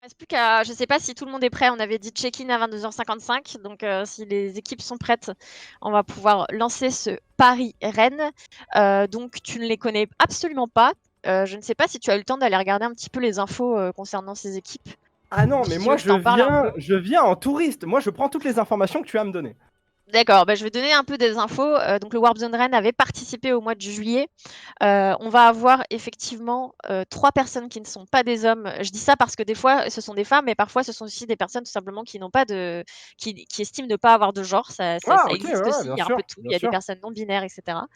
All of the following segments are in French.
Reste plus qu'à, je sais pas si tout le monde est prêt. On avait dit check-in à 22h55, donc si les équipes sont prêtes, on va pouvoir lancer ce Paris-Rennes. Donc tu ne les connais absolument pas. Je ne sais pas si tu as eu le temps d'aller regarder un petit peu les infos concernant ces équipes. Ah non, Puis mais si tu veux moi que je t'en parle un peu. je viens en touriste. Moi, je prends toutes les informations que tu as à me donner. D'accord, bah, je vais donner un peu des infos. Donc le Warp Zone Rennes avait participé au mois de juillet. On va avoir effectivement 3 personnes qui ne sont pas des hommes. Je dis ça parce que des fois, ce sont des femmes, mais parfois, ce sont aussi des personnes tout simplement qui n'ont pas de qui estiment ne pas avoir de genre. Ah, Ça ok, ouais, existe ouais, aussi, il bien y a un peu sûr, de tout. bien Il y a des sûr. personnes non binaires, et cetera.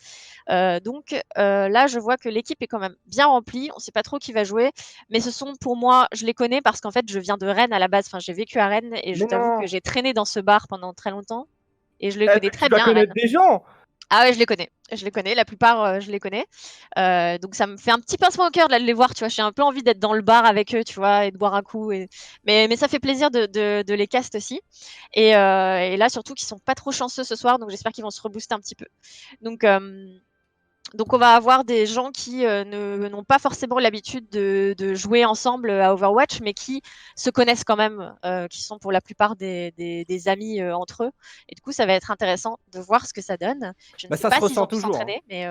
Là, je vois que l'équipe est quand même bien remplie. On ne sait pas trop qui va jouer, mais ce sont pour moi, je les connais parce qu'en fait, je viens de Rennes à la base. Enfin, j'ai vécu à Rennes et je Mais t'avoue que non, j'ai traîné dans ce bar pendant très longtemps et je les eh, connais tu très dois bien à connaître Rennes. des gens. Ah ouais, je les connais. Je les connais. La plupart, je les connais. Donc ça me fait un petit pincement au cœur là, de les voir, tu vois. J'ai un peu envie d'être dans le bar avec eux, tu vois, et de boire un coup. Mais ça fait plaisir de les cast aussi. Et là, surtout qu'ils sont pas trop chanceux ce soir, donc j'espère qu'ils vont se rebooster un petit peu. Donc, donc on va avoir des gens qui n'ont pas forcément l'habitude de jouer ensemble à Overwatch, mais qui se connaissent quand même, qui sont pour la plupart des amis entre eux. Et du coup, ça va être intéressant de voir ce que ça donne. Je ne Bah, sais ça se pas s'ils ressent ont pu toujours, hein. s'entraîner, mais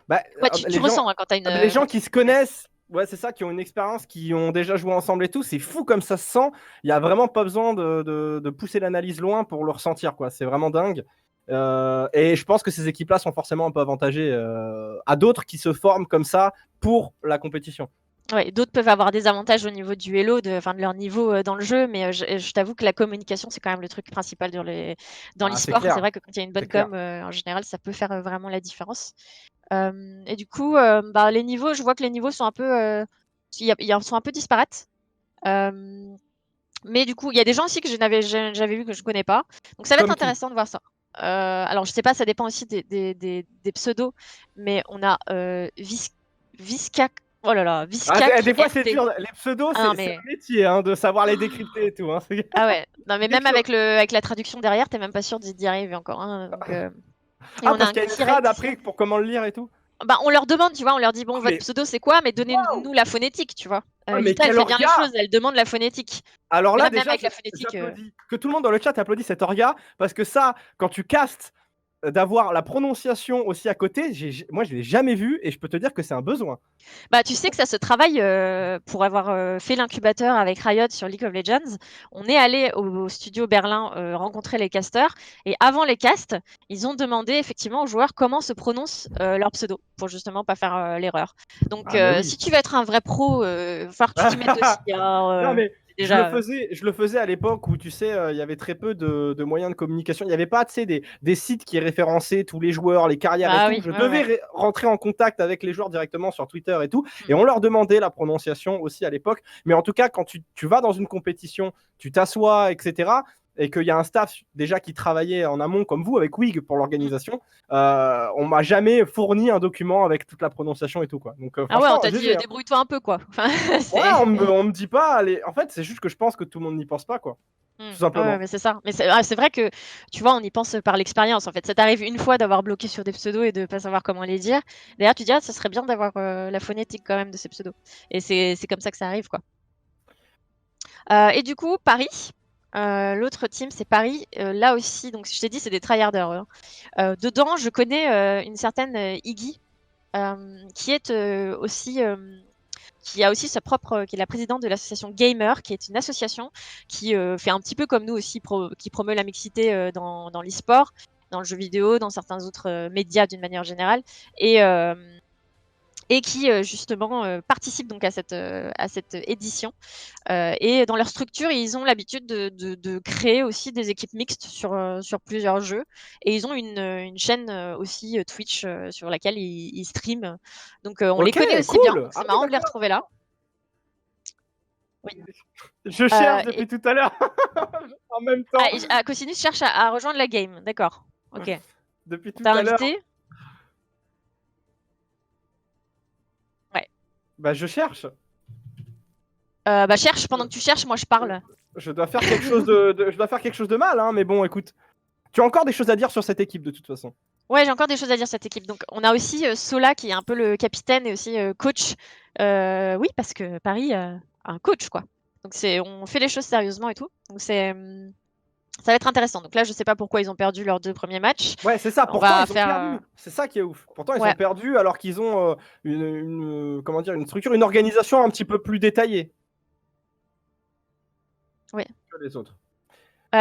Bah, ouais, tu les gens, ressens hein, quand, les gens quand qui ils se se connaissent. connaissent, ouais, c'est ça, qui ont une expérience, qui ont déjà joué ensemble et tout, c'est fou comme ça se sent. Il n'y a vraiment pas besoin de pousser l'analyse loin pour le ressentir, quoi. C'est vraiment dingue. Et je pense que ces équipes-là sont forcément un peu avantagées à d'autres qui se forment comme ça pour la compétition. Ouais, d'autres peuvent avoir des avantages au niveau du Hello, enfin, de leur niveau dans le jeu, mais je t'avoue que la communication, c'est quand même le truc principal dans Ah, c'est l'e-sport. C'est clair, vrai que quand il y a une c'est bonne clair. com, en général, ça peut faire vraiment la différence. Et du coup, bah, les niveaux, je vois que les niveaux sont un peu, sont un peu disparates. Euh, mais du coup, il y a des gens aussi que j'avais vu que je connais pas. Donc ça va être Comme qui? intéressant de voir ça. Alors, je sais pas, ça dépend aussi des pseudos, mais on a Visca, oh là là, Ah, Viscac des fois, c'est RT. dur. Les pseudos, Ah non, c'est mais un métier hein, de savoir les décrypter et tout, hein. C'est ah ouais, non mais quelque même chose. avec la traduction derrière, t'es même pas sûr d'y arriver encore, hein, donc, et Ah, on a parce un qu'il y a une Kirek. trad après pour comment le lire et tout. Bah, on leur demande, tu vois, on leur dit bon, Ah, votre mais pseudo c'est quoi, mais waouh! donnez-nous la phonétique, tu vois. Ah, mais Lita, elle quel fait bien les orga! choses, elle demande la phonétique. Alors Mais là, là, même déjà, avec la phonétique, j'applaudis. Que tout le monde dans le chat applaudisse cet orga, parce que ça, quand tu castes, d'avoir la prononciation aussi à côté, moi, je l'ai jamais vu, et je peux te dire que c'est un besoin. bah, tu sais que ça se travaille pour avoir fait l'incubateur avec Riot sur League of Legends. On est allé au studio Berlin rencontrer les casteurs et avant les casts, ils ont demandé effectivement aux joueurs comment se prononce leur pseudo pour justement pas faire l'erreur. Donc, Ah, mais oui. si tu veux être un vrai pro, il va falloir que tu t'y mettes aussi, hein, Non, mais déjà. je le faisais à l'époque où, tu sais, il y avait très peu de moyens de communication. Il n'y avait pas, tu sais, des sites qui référençaient tous les joueurs, les carrières et Ah tout. oui, Je ouais, ouais. devais rentrer en contact avec les joueurs directement sur Twitter et tout. Mm. Et on leur demandait la prononciation aussi à l'époque. Mais en tout cas, quand tu vas dans une compétition, tu t'assois, etc., et qu'il y a un staff déjà qui travaillait en amont comme vous avec Wig pour Mm. l'organisation, on m'a jamais fourni un document avec toute la prononciation et tout, quoi. Donc Ah ouais, on franchement, t'a dit GG, hein. débrouille-toi un peu, quoi. Enfin, Ouais, c'est. on me dit pas. En fait, c'est juste que je pense que tout le monde n'y pense pas, quoi. Tout Ouais, simplement. mais c'est ça. Mais c'est vrai que, tu vois, on y pense par l'expérience, en fait. Ça t'arrive une fois d'avoir bloqué sur des pseudos et de pas savoir comment les dire. D'ailleurs, tu dis, ah, ça serait bien d'avoir la phonétique quand même de ces pseudos. Et c'est comme ça que ça arrive, quoi. Et du coup, Paris. L'autre team, c'est Paris. Là aussi, donc je t'ai dit, c'est des tryharders, eux, hein. Dedans, je connais une certaine Iggy, qui est aussi qui a aussi sa propre, qui est la présidente de l'association Gamer, qui est une association qui fait un petit peu comme nous aussi, qui promeut la mixité dans l'e-sport, dans le jeu vidéo, dans certains autres médias d'une manière générale, et, euh, et qui justement participe donc à cette édition. Et dans leur structure, ils ont l'habitude de créer aussi des équipes mixtes sur plusieurs jeux. Et ils ont une chaîne aussi Twitch sur laquelle ils streament. Donc on les Ok, connaît aussi bien. cool. Donc Ah c'est oui, marrant de les d'accord. retrouver là. Oui. Je Euh, cherche et, depuis tout à l'heure. En même temps. Cosinus cherche à rejoindre la game. D'accord. Ok. Depuis On tout t'a à l'heure. invité? Ouais. Bah, je cherche. Bah cherche pendant que tu cherches, moi je parle. Je dois faire quelque chose je dois faire quelque chose de mal, hein. Mais bon, écoute. Tu as encore des choses à dire sur cette équipe, de toute façon. Ouais, j'ai encore des choses à dire sur cette équipe. Donc, on a aussi Sola qui est un peu le capitaine et aussi coach. Oui, parce que Paris a un coach, quoi. Donc on fait les choses sérieusement et tout. Donc ça va être intéressant. Donc là, je sais pas pourquoi ils ont perdu leurs 2 premiers matchs. Ouais, c'est ça. On Pourtant, va ils ont faire, perdu. C'est ça qui est ouf. Pourtant, ils ont ouais. perdu alors qu'ils ont comment dire, une structure, une organisation un petit peu plus détaillée Ouais. que les autres.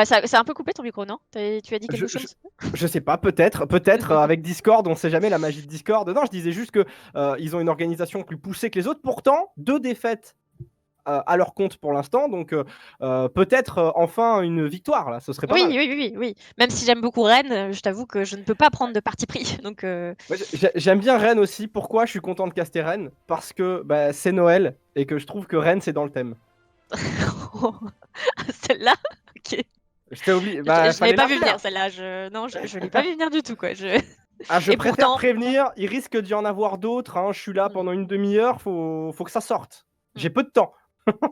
C'est un peu coupé ton micro, non? Tu as dit quelque chose? Je sais pas, peut-être avec Discord, on sait jamais la magie de Discord. Non, je disais juste que ils ont une organisation plus poussée que les autres. Pourtant, 2 défaites à leur compte pour l'instant, donc peut-être enfin une victoire là, ce serait pas Oui, mal. oui, oui, oui. Même si j'aime beaucoup Rennes, je t'avoue que je ne peux pas prendre de parti pris. Donc Moi, j'aime bien Rennes aussi. Pourquoi je suis content de caster Rennes? Parce que bah, c'est Noël et que je trouve que Rennes c'est dans le thème. Celle-là, ok. Je t'ai oublié, Je bah l'avais fallait pas la vu faire. venir, celle-là. Non, je l'ai pas vu venir du tout, quoi. Ah, je Et préfère pourtant, prévenir, il risque d'y en avoir d'autres, hein. Je suis là pendant une demi-heure, faut que ça sorte. Mm. J'ai peu de temps.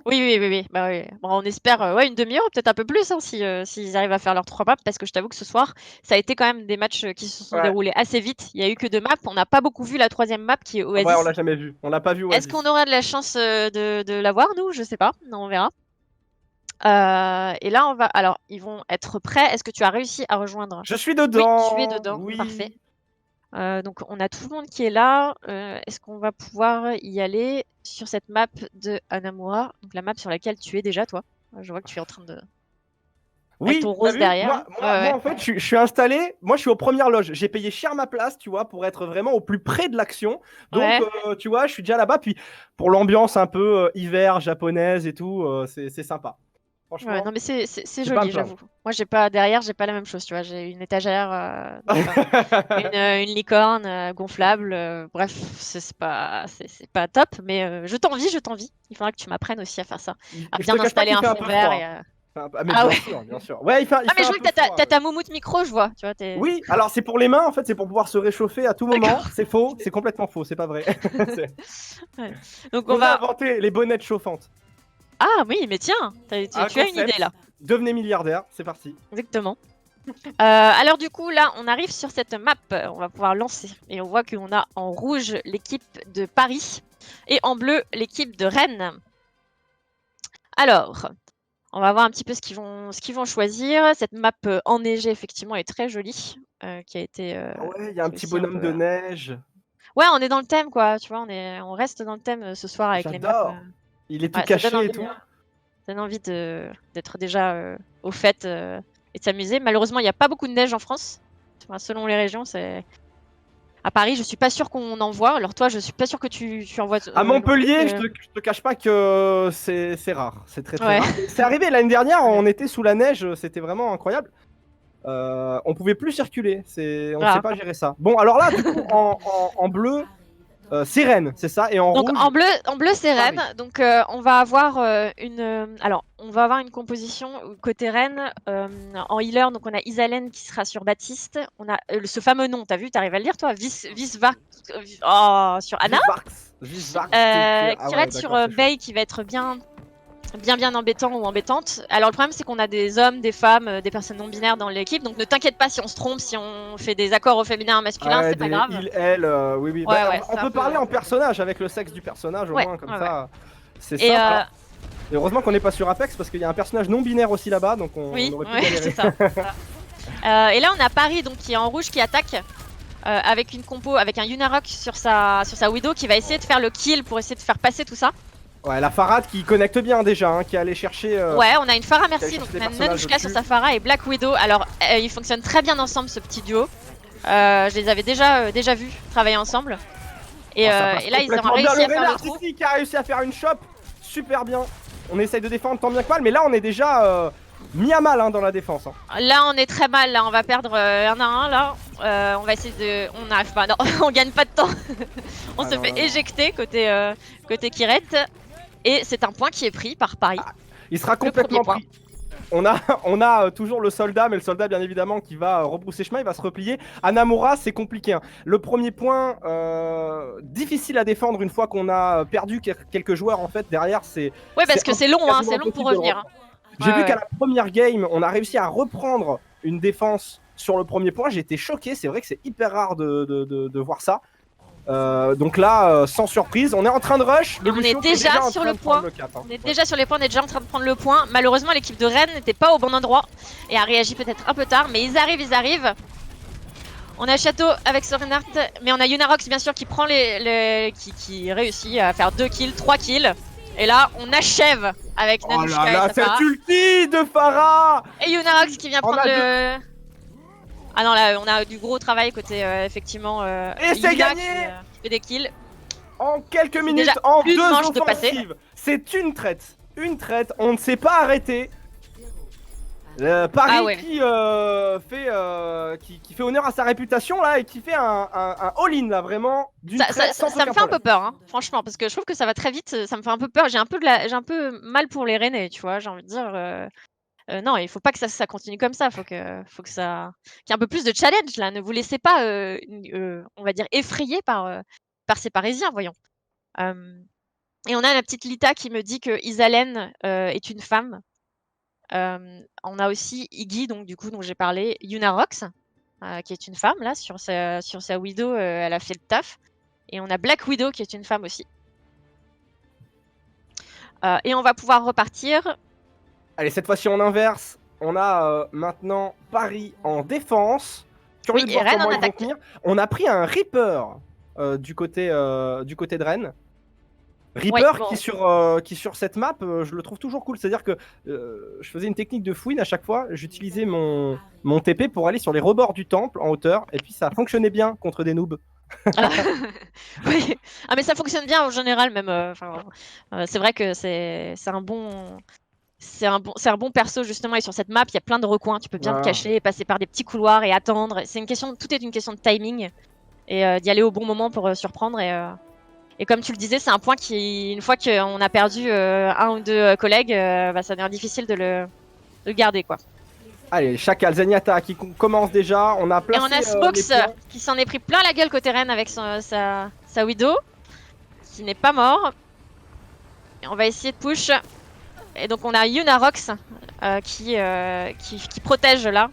Oui, oui, oui, oui. Bah, oui. Bon, on espère ouais, une demi-heure, peut-être un peu plus, hein, s'ils arrivent à faire leurs 3 maps, parce que je t'avoue que ce soir, ça a été quand même des matchs qui se sont Ouais. déroulés assez vite. Il y a eu que 2 maps. On n'a pas beaucoup vu la 3e map qui est Ouais, on Oasis. l'a jamais vu. On l'a pas vu Est-ce qu'on Oasis. aura de la chance de la voir, nous? Je sais pas. Non, on verra. Et là, on va. Alors, ils vont être prêts. Est-ce que tu as réussi à rejoindre? Je suis Oui, tu es dedans. dedans. Parfait. Oui. Donc, on a tout le monde qui est là. Est-ce qu'on va pouvoir y aller sur cette map de Hanamura? Donc, la map sur laquelle tu es déjà, toi. Je vois que tu es en train de. Avec ton Oui, t'as rose vu? derrière. Moi, Là. moi, Ouais, moi, ouais. en fait, je suis installé. Moi, je suis aux premières loges. J'ai payé cher ma place, tu vois, pour être vraiment au plus près de l'action. Donc, Ouais. tu vois, je suis déjà là-bas. Puis, pour l'ambiance un peu hiver, japonaise et tout, c'est sympa. Ouais, non, Franchement, mais c'est j'ai pas à me joli, plaindre. j'avoue. Moi, j'ai pas derrière, j'ai pas la même chose, tu vois. J'ai une étagère, enfin, une licorne gonflable. Bref, c'est pas top, mais je t'envie, je t'envie. Il faudra que tu m'apprennes aussi à faire ça, à Je te bien cache pas installer qu'il un fait un fond peu vert froid. Ah, mais Ah bien ouais. sûr, bien sûr. Ouais, il Ah, fait mais je un vois que peu froid. t'as ta moumoute micro, je vois. Tu vois, Oui, alors c'est pour les mains, en fait, c'est pour pouvoir se réchauffer à tout moment. D'accord. C'est faux, c'est complètement faux, c'est pas vrai. Ouais. Donc on Faudrait va. inventer les bonnettes chauffantes. Ah oui, mais tiens, Un tu as une idée concept. là. Devenez milliardaire, c'est parti. Exactement. Alors du coup, là, on arrive sur cette map. On va pouvoir lancer. Et on voit qu'on a en rouge l'équipe de Paris et en bleu l'équipe de Rennes. Alors, on va voir un petit peu ce qu'ils vont choisir. Cette map enneigée, effectivement, est très jolie. Qui a été Ah ouais, il y a un qui est petit aussi un bonhomme peu. de neige. Ouais, on est dans le thème, quoi. Tu vois, on reste dans le thème ce soir avec les maps. J'adore. Il est tout Ouais, ça donne caché et envie. tout. Ça donne envie d'être déjà au fait et de s'amuser. Malheureusement, il n'y a pas beaucoup de neige en France. Enfin, selon les régions, c'est. À Paris, je suis pas sûre qu'on en voit. Alors toi, je suis pas sûre que tu en vois À non plus. Montpellier, je te cache pas que c'est rare. C'est très très Ouais. rare. C'est arrivé l'année dernière, Ouais. on était sous la neige, c'était vraiment incroyable. On pouvait plus circuler. On sait Ah. pas gérer ça. Bon, alors là, du coup, en bleu, c'est Rennes, c'est ça. Et en Donc rouge, en bleu c'est Paris. Rennes. Donc on va avoir alors on va avoir une composition côté Rennes en healer. Donc on a Isalen qui sera sur Baptiste. On a ce fameux nom. T'as vu? T'arrives à le lire toi? Visva. Oh, sur Anna. Visvarx. Visvarx. Ah Qui va ouais, être sur d'accord, c'est chaud. Bay qui va être bien embêtant ou embêtante. Alors le problème c'est qu'on a des hommes, des femmes, des personnes non binaires dans l'équipe, donc ne t'inquiète pas si on se trompe, si on fait des accords au féminin, au masculin, Ouais, c'est pas des grave. il, elle, oui, oui. Bah, Ouais, ouais, on c'est un peut peu. parler en personnage avec le sexe du personnage au Ouais, moins, comme ouais, ouais. ça, c'est Et simple. Alors, et heureusement qu'on n'est pas sur Apex parce qu'il y a un personnage non binaire aussi là-bas, donc on oui, aurait pu ouais, galérer. c'est ça. Et là on a Paris donc qui est en rouge qui attaque avec une compo, avec un Unarok sur sa Widow qui va essayer de faire le kill pour essayer de faire passer tout ça. Ouais, la Farad qui connecte bien déjà, hein, qui est allée chercher. Ouais, on a une Pharah qui allait Merci, donc chercher des on a personnages Nanushka sur au-dessus. sa Pharah et Black Widow. Alors ils fonctionnent très bien ensemble ce petit duo. Je les avais déjà vus travailler ensemble. Et, Oh, ça passe et là, ils ont complètement bien. réussi Le à faire le Renard trou. Titi qui a réussi à faire une chop, super bien. On essaye de défendre tant bien que mal, mais là on est déjà mis à mal hein, dans la défense. Hein. Là, on est très mal. Là, on va perdre un à un. Là, on va essayer de. On n'arrive pas. Non, on gagne pas de temps. On se fait éjecter côté Kiret. Et c'est un point qui est pris par Paris. Il sera Le premier complètement point. pris. On a toujours le soldat, mais le soldat, bien évidemment, qui va rebrousser chemin, il va se replier. Anamura, c'est compliqué. Hein. Le premier point, difficile à défendre une fois qu'on a perdu quelques joueurs, en fait. Derrière, c'est. Ouais, parce que c'est long, hein, c'est long pour revenir. Hein. J'ai vu qu'à la première game, on a réussi à reprendre une défense sur le premier point. J'ai été choqué. C'est vrai que c'est hyper rare de voir ça. Donc là, sans surprise, on est en train de rush. Et on est déjà sur le point. On est déjà sur les points, on est déjà en train de prendre le point. Malheureusement, l'équipe de Rennes n'était pas au bon endroit et a réagi peut-être un peu tard, mais ils arrivent. On a Château avec ce Reinhardt, mais on a Yunarox bien sûr qui prend qui réussit à faire 2 kills, 3 kills. Et là, on achève avec Nanushka et cette ulti de Pharah. Et Yunarox qui vient prendre le... Ah non, là, on a du gros travail côté, effectivement, et c'est gagné qui fait des kills. En quelques minutes, en 2 offensives. C'est une traite. On ne s'est pas arrêté. Paris qui fait honneur à sa réputation là et qui fait un all-in là vraiment d'une traite sans ça me fait un peu peur hein, franchement, parce que je trouve que ça va très vite, ça me fait un peu peur, j'ai un peu mal pour les Rennais, tu vois, j'ai envie de dire non, il faut pas que ça continue comme ça, faut que ça qu'il y ait un peu plus de challenge là, ne vous laissez pas on va dire effrayer par ces Parisiens, voyons. Et on a la petite Lita qui me dit que Isalen est une femme. On a aussi Iggy, donc du coup dont j'ai parlé, Yunarox, qui est une femme là sur sa Widow, elle a fait le taf. Et on a Black Widow qui est une femme aussi. Et on va pouvoir repartir. Allez, cette fois-ci on inverse. On a maintenant Paris en défense. Oui, et Rennes en attaque. On a pris un Reaper du côté de Rennes. Reaper ouais, bon. qui sur cette map, je le trouve toujours cool. C'est-à-dire que je faisais une technique de fouine à chaque fois. J'utilisais mon TP pour aller sur les rebords du temple en hauteur. Et puis ça fonctionnait bien contre des noobs. Oui. Ah mais ça fonctionne bien en général même. C'est vrai que c'est un bon... C'est un bon perso justement, et sur cette map il y a plein de recoins, tu peux bien te cacher, passer par des petits couloirs et attendre. Tout est une question de timing et d'y aller au bon moment pour surprendre. Et comme tu le disais, c'est un point qui, une fois qu'on a perdu un ou deux collègues, ça devient difficile de le garder quoi. Allez, Chacal, Zenyatta qui commence déjà, on a placé. Et on a Smokes qui s'en est pris plein la gueule côté Rennes avec sa Widow, qui n'est pas mort. Et on va essayer de push. Et donc on a Yunarox qui protège là.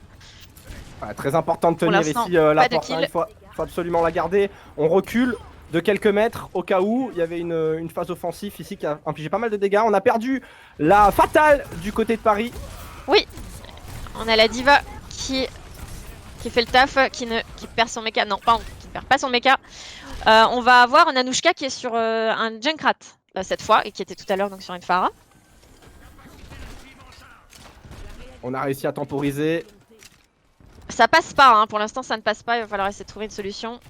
Ouais, très important de tenir ici la porte, il faut absolument la garder. On recule de quelques mètres au cas où il y avait une phase offensive ici qui a infligé pas mal de dégâts. On a perdu la fatale du côté de Paris. Oui, on a la diva qui fait le taf, qui perd son mecha. Non, qui perd pas son mecha. On va avoir Nanushka qui est sur un Junkrat cette fois et qui était tout à l'heure donc sur une Pharah. On a réussi à temporiser. Ça passe pas, hein. Pour l'instant ça ne passe pas, il va falloir essayer de trouver une solution.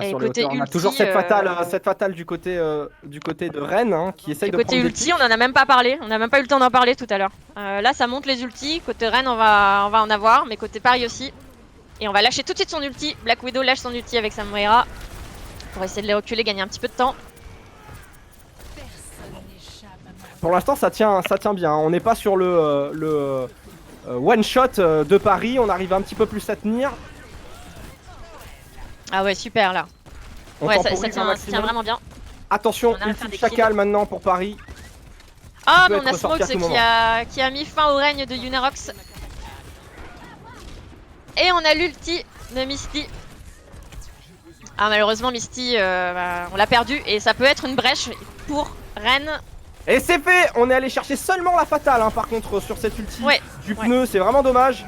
Et côté ulti, on a toujours cette fatale du côté de Rennes hein, qui essaye de prendre côté ulti, on en a même pas parlé, on n'a même pas eu le temps d'en parler tout à l'heure. Là ça monte les ultis, côté Rennes on va en avoir, mais côté Paris aussi. Et on va lâcher tout de suite son ulti, Black Widow lâche son ulti avec sa Moira pour essayer de les reculer, gagner un petit peu de temps. Pour l'instant ça tient bien, on n'est pas sur le one shot de Paris, on arrive un petit peu plus à tenir. Ah ouais super là. Ouais ça tient vraiment bien. Attention, ulti Chacal maintenant pour Paris. Ah mais on a Smokes qui a mis fin au règne de Yunarox. Et on a l'ulti de Misty. Ah malheureusement Misty on l'a perdu et ça peut être une brèche pour Rennes. Et c'est fait, on est allé chercher seulement la fatale hein, par contre sur cette ulti du pneu, c'est vraiment dommage.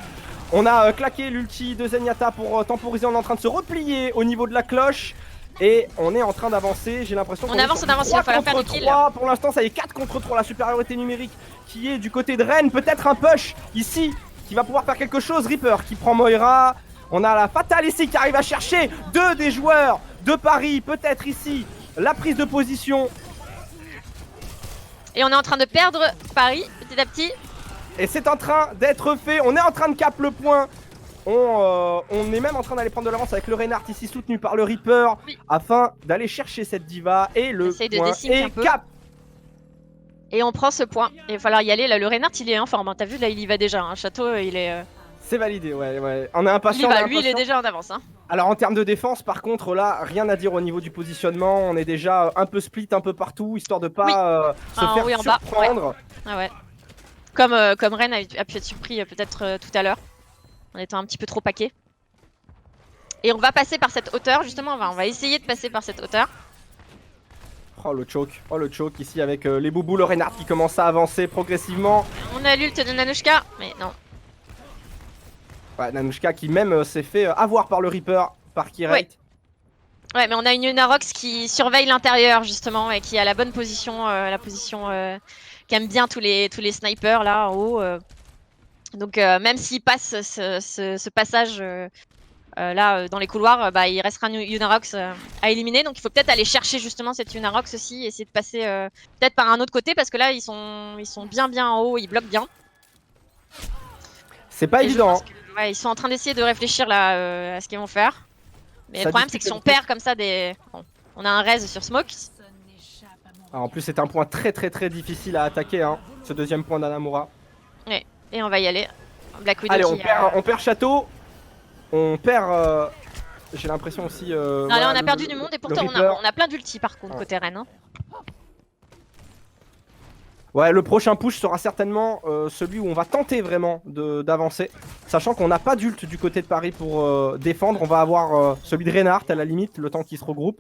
On a claqué l'ulti de Zenyatta pour temporiser, on est en train de se replier au niveau de la cloche. Et on est en train d'avancer, j'ai l'impression qu'on avance, il va falloir faire des kills. Pour l'instant ça y est 4 contre 3, la supériorité numérique qui est du côté de Rennes. Peut-être un push ici qui va pouvoir faire quelque chose. Reaper qui prend Moira. On a la fatale ici qui arrive à chercher deux des joueurs de Paris. Peut-être ici la prise de position. Et on est en train de perdre Paris petit à petit. Et c'est en train d'être fait, on est en train de cap le point. On est même en train d'aller prendre de l'avance avec le Reinhardt ici soutenu par le Reaper afin d'aller chercher cette diva et le point est cap. Et on prend ce point, il va falloir y aller, là le Reinhardt il est en forme, hein. T'as vu là il y va déjà, hein. Château il est... C'est validé, ouais. On est impatient. Lui il est déjà en avance. Hein. Alors en termes de défense par contre là, rien à dire au niveau du positionnement, on est déjà un peu split un peu partout, histoire de pas se faire surprendre. Ah ouais. Comme Rennes a pu être surpris peut-être tout à l'heure, en étant un petit peu trop paquet. Et on va passer par cette hauteur, justement, on va essayer de passer par cette hauteur. Oh le choke ici avec les boubous, le Reinhardt qui commence à avancer progressivement. On a l'ult de Nanushka, mais non. Ouais, Nanushka qui même s'est fait avoir par le Reaper, par Kirate. Ouais, mais on a une Yunarox qui surveille l'intérieur justement et qui a la bonne position, qui aime bien tous les snipers là en haut. Donc même s'il passe ce passage là dans les couloirs, bah, il restera une Yunarox à éliminer. Donc il faut peut-être aller chercher justement cette Yunarox aussi, essayer de passer peut-être par un autre côté parce que là ils sont bien en haut, ils bloquent bien. C'est pas évident. Ouais, ils sont en train d'essayer de réfléchir là à ce qu'ils vont faire. Mais le problème c'est que si on perd comme ça bon, on a un raise sur Smoke. En plus c'est un point très difficile à attaquer hein, ce deuxième point d'Anamura. Ouais, et on va y aller. Black Widow allez on perd Château. On perd j'ai l'impression aussi non, voilà, là on a perdu du monde et pourtant on a plein d'ulti par contre côté Rennes hein. Ouais, le prochain push sera certainement celui où on va tenter vraiment d'avancer. Sachant qu'on n'a pas d'ult du côté de Paris pour défendre. On va avoir celui de Reinhardt à la limite, le temps qu'il se regroupe.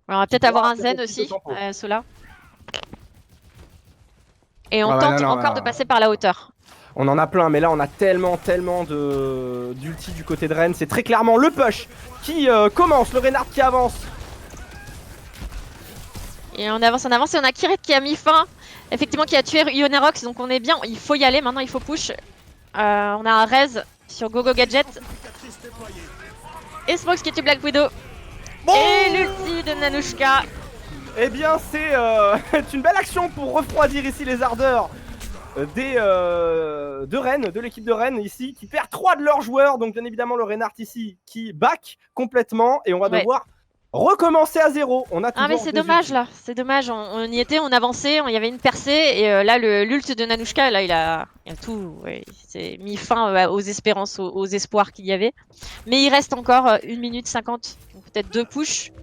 On va peut-être avoir un Zen aussi, Sola. Et on tente encore de passer par la hauteur. On en a plein, mais là on a tellement d'ulti du côté de Rennes. C'est très clairement le push qui commence, le Reinhardt qui avance. Et on avance et on a Kirate qui a mis fin. Effectivement, qui a tué Yunarox, donc on est bien. Il faut y aller maintenant, il faut push. On a un raise sur Gogo Gadget. Et Smokes qui tue Black Widow. Bon et l'ulti de Nanushka. Eh bien, c'est une belle action pour refroidir ici les ardeurs de Rennes, de l'équipe de Rennes ici, qui perd 3 de leurs joueurs. Donc, bien évidemment, le Reinhardt ici qui back complètement. Et on va devoir recommencer à zéro. On a mais c'est dommage là, c'est dommage. On y était, on avançait, il y avait une percée et là l'ult de Nanushka, là il a tout, il s'est mis fin aux espérances, aux espoirs qu'il y avait. Mais il reste encore 1 minute 50, peut-être 2 pushs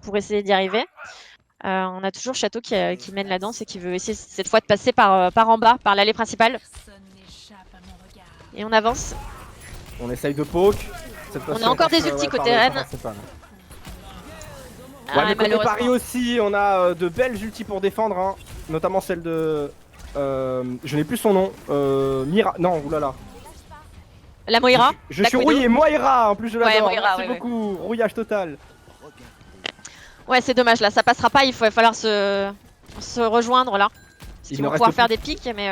pour essayer d'y arriver. On a toujours Château qui mène la danse et qui veut essayer cette fois de passer par en bas, par l'allée principale. Et on avance. On essaye de poke. On a encore des ultis côté Rennes. Ouais, mais côté Paris aussi, on a de belles ultis pour défendre, hein. Notamment celle de... je n'ai plus son nom. Mira... Non, oulala. La Moira. Je suis rouillé, Moira en plus je l'adore. Merci beaucoup, rouillage total. Ouais, c'est dommage là, ça passera pas, il va falloir se rejoindre là. Ils vont pouvoir faire des pics, mais...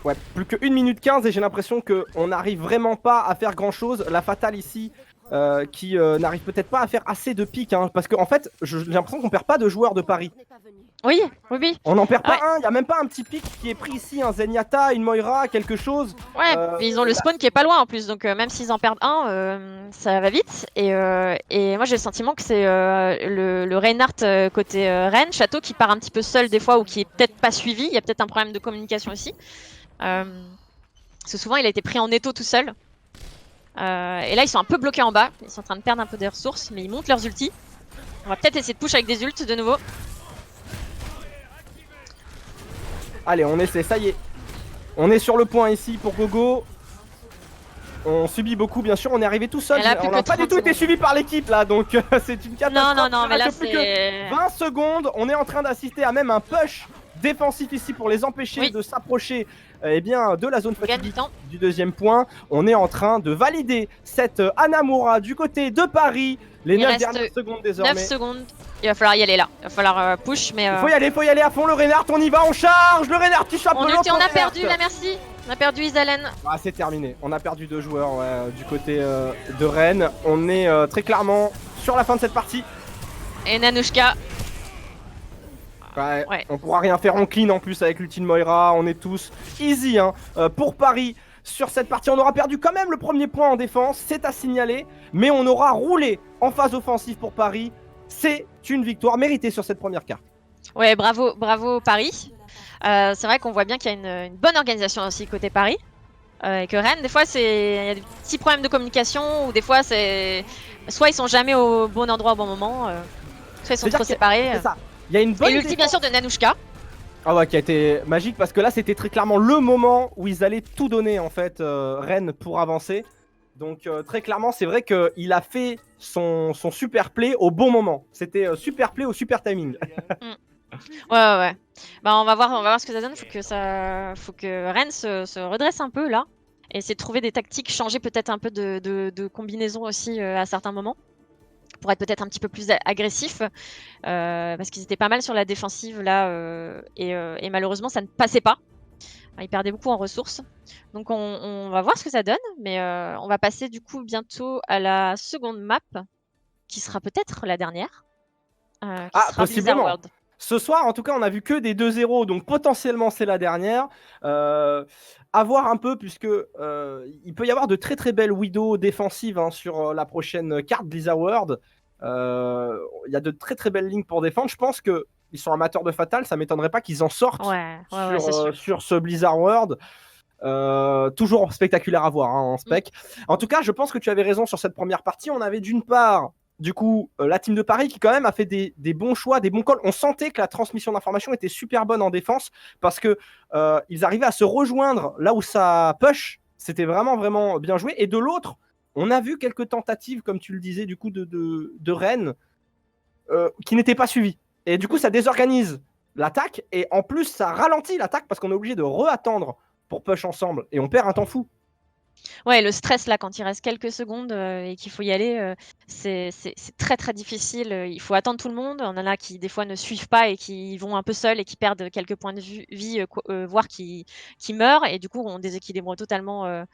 Ouais, plus que 1 minute 15 et j'ai l'impression qu'on n'arrive vraiment pas à faire grand chose. La fatale ici... qui n'arrive peut-être pas à faire assez de pics hein, parce qu'en fait j'ai l'impression qu'on perd pas de joueurs de Paris. Oui. On n'en perd pas un, il n'y a même pas un petit pic qui est pris ici, un Zenyatta, une Moira, quelque chose. Ouais, ils ont le spawn qui est pas loin en plus, donc même s'ils en perdent un, ça va vite. Et moi j'ai le sentiment que c'est le Reinhardt côté Rennes, Château qui part un petit peu seul des fois ou qui est peut-être pas suivi, il y a peut-être un problème de communication aussi. Parce que souvent il a été pris en étau tout seul. Et là ils sont un peu bloqués en bas, ils sont en train de perdre un peu des ressources, mais ils montent leurs ultis. On va peut-être essayer de push avec des ults de nouveau. Allez, on essaie, ça y est. On est sur le point ici pour Gogo. On subit beaucoup, bien sûr, on est arrivé tout seul. On n'a pas du tout été suivi par l'équipe là, donc c'est une catastrophe. Non, mais là plus que 20 secondes, on est en train d'assister à même un push défensif ici pour les empêcher de s'approcher de la zone fatidique du deuxième point. On est en train de valider cette Anamura du côté de Paris. Les 9 dernières secondes désormais. 9 secondes, il va falloir y aller là, il va falloir push mais... Faut y aller à fond le Reinhardt, on y va, on charge. Le Reinhardt qui chope l'autre. On a perdu la merci. On a perdu Isalen. Ah, c'est terminé, on a perdu 2 joueurs du côté de Rennes. On est très clairement sur la fin de cette partie. Et Nanushka. Ouais. On pourra rien faire en clean en plus avec l'ultime Moira, on est tous easy hein, pour Paris sur cette partie. On aura perdu quand même le premier point en défense, c'est à signaler, mais on aura roulé en phase offensive pour Paris. C'est une victoire méritée sur cette première carte. Ouais, bravo Paris. C'est vrai qu'on voit bien qu'il y a une bonne organisation aussi côté Paris. Et que Rennes, des fois, il y a des petits problèmes de communication, ou des fois, soit ils sont jamais au bon endroit au bon moment, soit ils sont trop séparés. C'est ça. Il y a une bonne et l'ulti bien sûr de Nanushka. Ah ouais, qui a été magique parce que là c'était très clairement le moment où ils allaient tout donner en fait Rennes pour avancer. Donc très clairement, c'est vrai qu'il a fait son super play au bon moment. C'était super play au super timing. Ouais. Bah on va voir ce que ça donne. Faut que Rennes se redresse un peu là. Et essayer de trouver des tactiques, changer peut-être un peu de combinaison aussi à certains moments. Pour être peut-être un petit peu plus agressif. Parce qu'ils étaient pas mal sur la défensive là. Et malheureusement, ça ne passait pas. Ils perdaient beaucoup en ressources. Donc on va voir ce que ça donne. Mais on va passer du coup bientôt à la seconde map. Qui sera peut-être la dernière. Qui sera Blizzard Possiblement. World. Ce soir, en tout cas, on a vu que des 2-0, donc potentiellement c'est la dernière. À voir un peu, puisque il peut y avoir de très très belles widows défensives sur la prochaine carte Blizzard World. Il y a de très très belles lignes pour défendre. Je pense qu'ils sont amateurs de Fatal, ça m'étonnerait pas qu'ils en sortent sur ce Blizzard World. Toujours spectaculaire à voir en spec. En tout cas, je pense que tu avais raison sur cette première partie. On avait d'une part du coup, la team de Paris qui quand même a fait des bons choix, des bons calls. On sentait que la transmission d'informations était super bonne en défense parce que ils arrivaient à se rejoindre là où ça push. C'était vraiment, vraiment bien joué. Et de l'autre, on a vu quelques tentatives, comme tu le disais, du coup, de Rennes qui n'étaient pas suivies. Et du coup, ça désorganise l'attaque. Et en plus, ça ralentit l'attaque parce qu'on est obligé de re-attendre pour push ensemble. Et on perd un temps fou. Ouais, le stress là, quand il reste quelques secondes et qu'il faut y aller, c'est très très difficile. Il faut attendre tout le monde. On en a qui des fois ne suivent pas et qui vont un peu seuls et qui perdent quelques points de vie, voire qui meurent. Et du coup, on déséquilibre totalement,